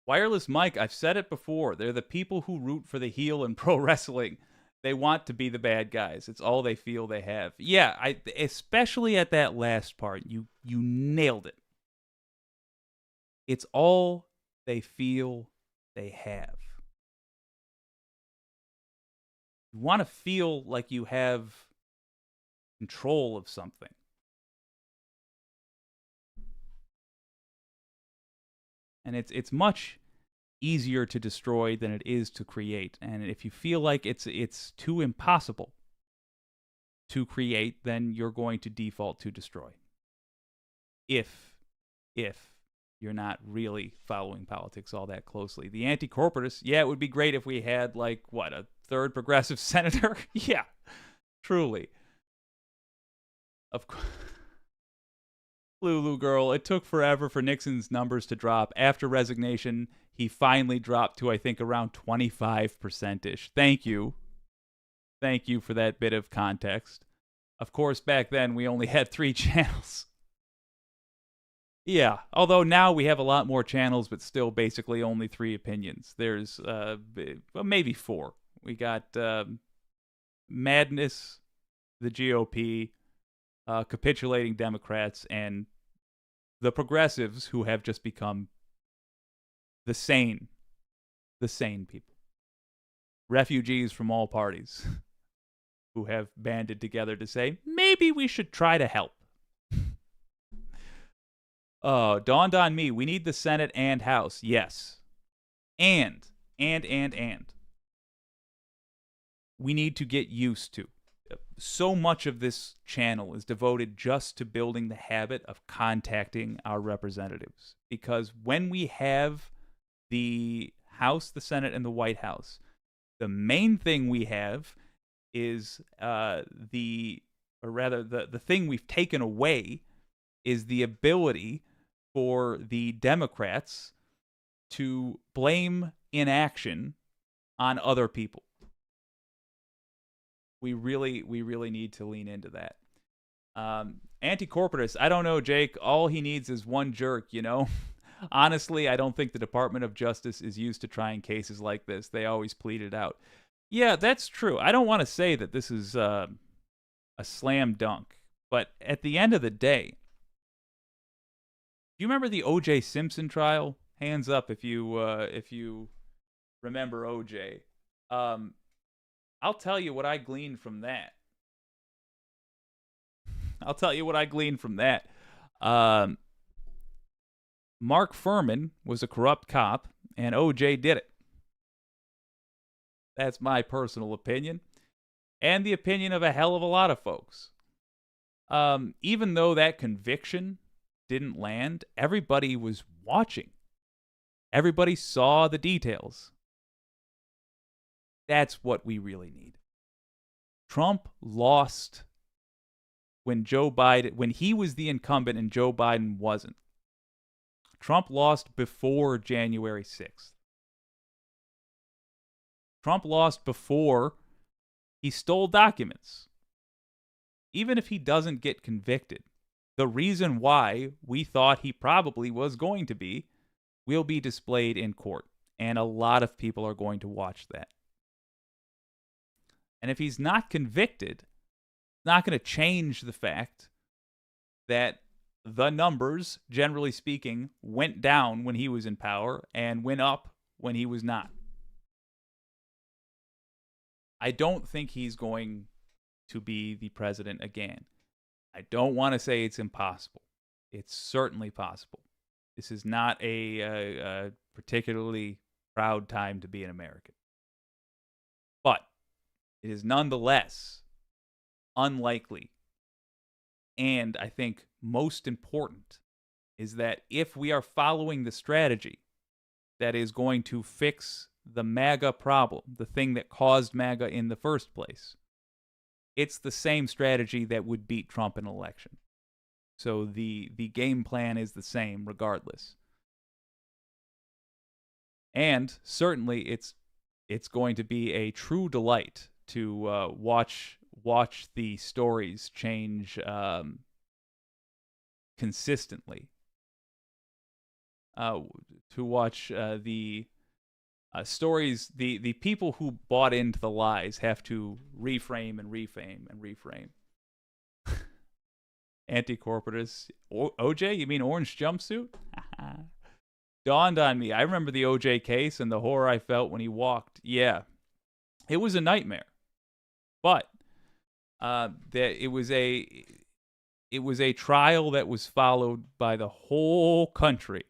Wireless Mike, I've said it before. They're the people who root for the heel in pro wrestling. They want to be the bad guys. It's all they feel they have. Yeah, especially at that last part. You nailed it. It's all they feel they have. You want to feel like you have control of something. And it's much easier to destroy than it is to create. And if you feel like it's too impossible to create, then you're going to default to destroy. If you're not really following politics all that closely. The anti-corporatists, yeah, it would be great if we had, like, what, a third progressive senator? Yeah, truly. Of course. Lulu girl, it took forever for Nixon's numbers to drop. After resignation, he finally dropped to, I think, around 25%-ish. Thank you. Thank you for that bit of context. Of course, back then, we only had 3 channels. Yeah, although now we have a lot more channels, but still basically only 3 opinions. There's maybe 4. We got Madness, the GOP, capitulating Democrats, and the progressives who have just become the sane people. Refugees from all parties who have banded together to say, maybe we should try to help. Oh, dawned on me, we need the Senate and House. Yes. And. We need to get used to. So much of this channel is devoted just to building the habit of contacting our representatives. Because when we have the House, the Senate, and the White House, the main thing we have is the thing we've taken away is the ability for the Democrats to blame inaction on other people. We really need to lean into that. Anti-corporatist, I don't know, Jake. All he needs is one jerk, you know? Honestly, I don't think the Department of Justice is used to trying cases like this. They always plead it out. Yeah, that's true. I don't want to say that this is a slam dunk. But at the end of the day, do you remember the O.J. Simpson trial? Hands up if you remember O.J. I'll tell you what I gleaned from that. Mark Furman was a corrupt cop, and O.J. did it. That's my personal opinion, and the opinion of a hell of a lot of folks. Even though that conviction didn't land, everybody was watching. Everybody saw the details. That's what we really need. Trump lost when he was the incumbent and Joe Biden wasn't. Trump lost before January 6th. Trump lost before he stole documents. Even if he doesn't get convicted, the reason why we thought he probably was going to be will be displayed in court. And a lot of people are going to watch that. And if he's not convicted, it's not going to change the fact that the numbers, generally speaking, went down when he was in power and went up when he was not. I don't think he's going to be the president again. I don't want to say it's impossible. It's certainly possible. This is not a particularly proud time to be an American. But it is nonetheless unlikely. And I think most important is that if we are following the strategy that is going to fix the MAGA problem, the thing that caused MAGA in the first place, it's the same strategy that would beat Trump in an election. So the game plan is the same regardless. And certainly it's going to be a true delight to watch the stories change consistently. To watch the stories, the people who bought into the lies have to reframe and reframe and reframe. Anti-corporatist. OJ, you mean orange jumpsuit? Dawned on me. I remember the OJ case and the horror I felt when he walked. Yeah, it was a nightmare. But it was a trial that was followed by the whole country.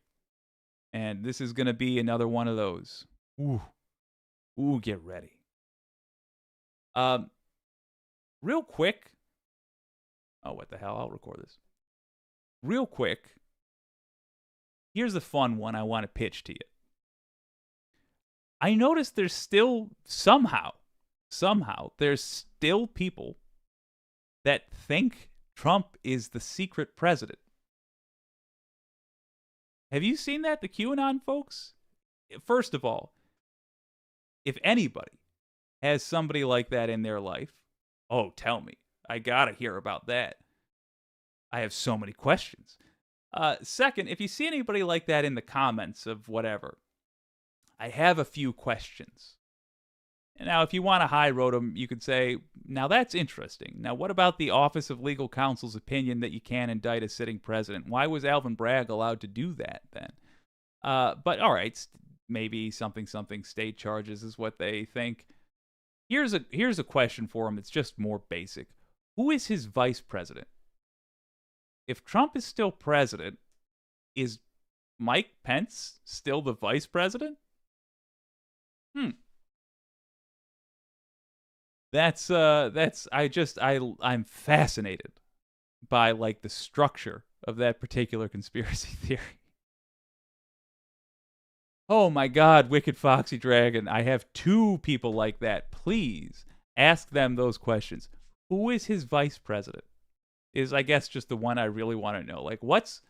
And this is going to be another one of those. Ooh, get ready. Real quick. Oh, what the hell? I'll record this. Real quick. Here's a fun one I want to pitch to you. I noticed there's still somehow, there's still people that think Trump is the secret president. Have you seen that, the QAnon folks? First of all, if anybody has somebody like that in their life, oh, tell me. I gotta hear about that. I have so many questions. Second, if you see anybody like that in the comments of whatever, I have a few questions. And now, if you want to high road them, you could say, now that's interesting. Now, what about the Office of Legal Counsel's opinion that you can't indict a sitting president? Why was Alvin Bragg allowed to do that then? But all right, maybe something state charges is what they think. Here's a question for him. It's just more basic. Who is his vice president? If Trump is still president, is Mike Pence still the vice president? I'm fascinated by like the structure of that particular conspiracy theory. Oh my God, WYCDFoxxyDragon, I have two people like that. Please ask them those questions. Who is his vice president? Is, I guess, just the one I really want to know. Like, what's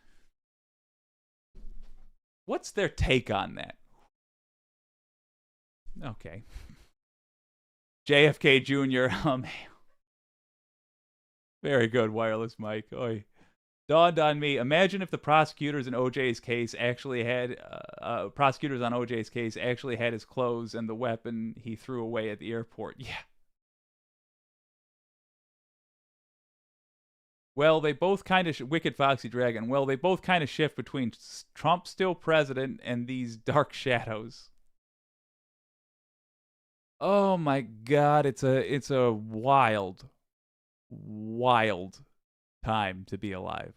their take on that? Okay. JFK Jr. Very good, wireless mic. Oy. Dawned on me. Imagine if the prosecutors on OJ's case actually had his clothes and the weapon he threw away at the airport. Yeah. Well, they both kind of WYCDFoxxyDragon. Well, they both kind of shift between Trump still president and these dark shadows. Oh my God, it's a wild time to be alive.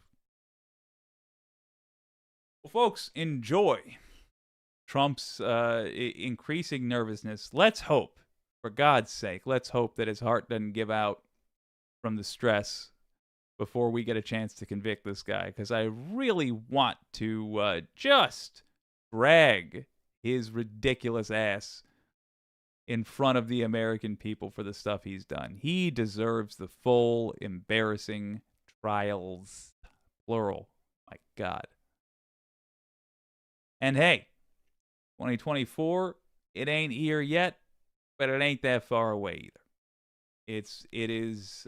Well, folks, enjoy Trump's increasing nervousness. Let's hope, for God's sake, let's hope that his heart doesn't give out from the stress before we get a chance to convict this guy, because I really want to just drag his ridiculous ass in front of the American people for the stuff he's done. He deserves the full, embarrassing trials, plural. My God. And hey, 2024, it ain't here yet, but it ain't that far away either. It is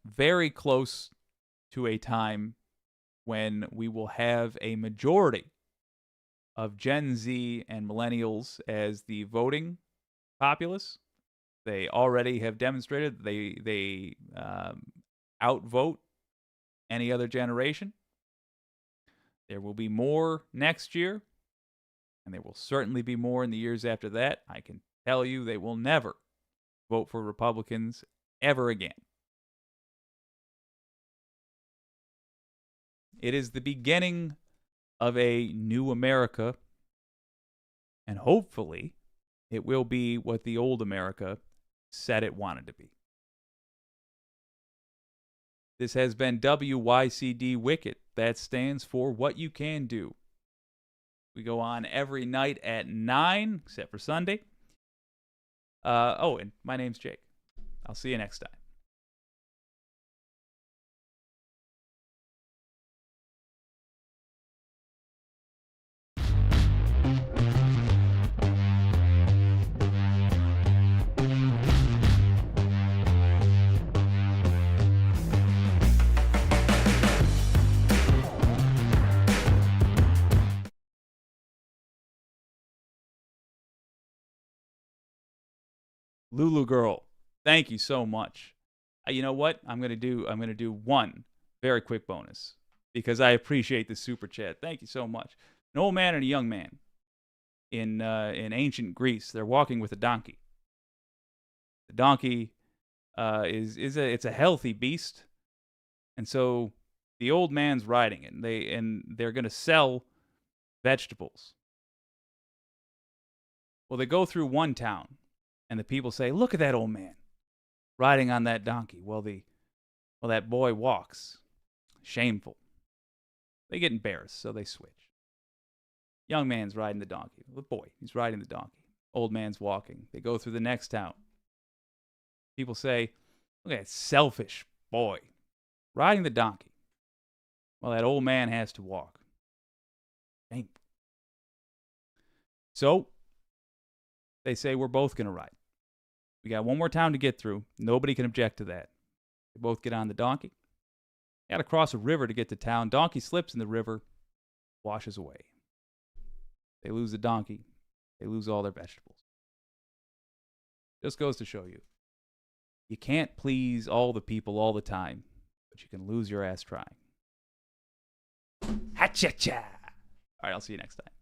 very close to a time when we will have a majority of Gen Z and millennials as the voting populace. They already have demonstrated they outvote any other generation. There will be more next year, and there will certainly be more in the years after that. I can tell you they will never vote for Republicans ever again. It is the beginning of a new America, and hopefully it will be what the old America said it wanted to be. This has been WYCD Wicked. That stands for What You Can Do. We go on every night at 9, except for Sunday. And my name's Jake. I'll see you next time. Lulu girl, thank you so much. You know what? I'm gonna do one very quick bonus because I appreciate the super chat. Thank you so much. An old man and a young man in ancient Greece. They're walking with a donkey. The donkey it's a healthy beast, and so the old man's riding it. And they're gonna sell vegetables. Well, they go through one town. And the people say, "Look at that old man riding on that donkey." Well, that boy walks. Shameful. They get embarrassed, so they switch. Young man's riding the donkey. The boy, he's riding the donkey. Old man's walking. They go through the next town. People say, "Look at that selfish boy riding the donkey." Well, that old man has to walk. Shameful. So they say, "We're both going to ride. We got one more town to get through. Nobody can object to that." They both get on the donkey. Got to cross a river to get to town. Donkey slips in the river, washes away. They lose the donkey. They lose all their vegetables. Just goes to show you, you can't please all the people all the time, but you can lose your ass trying. Ha-cha-cha! All right, I'll see you next time.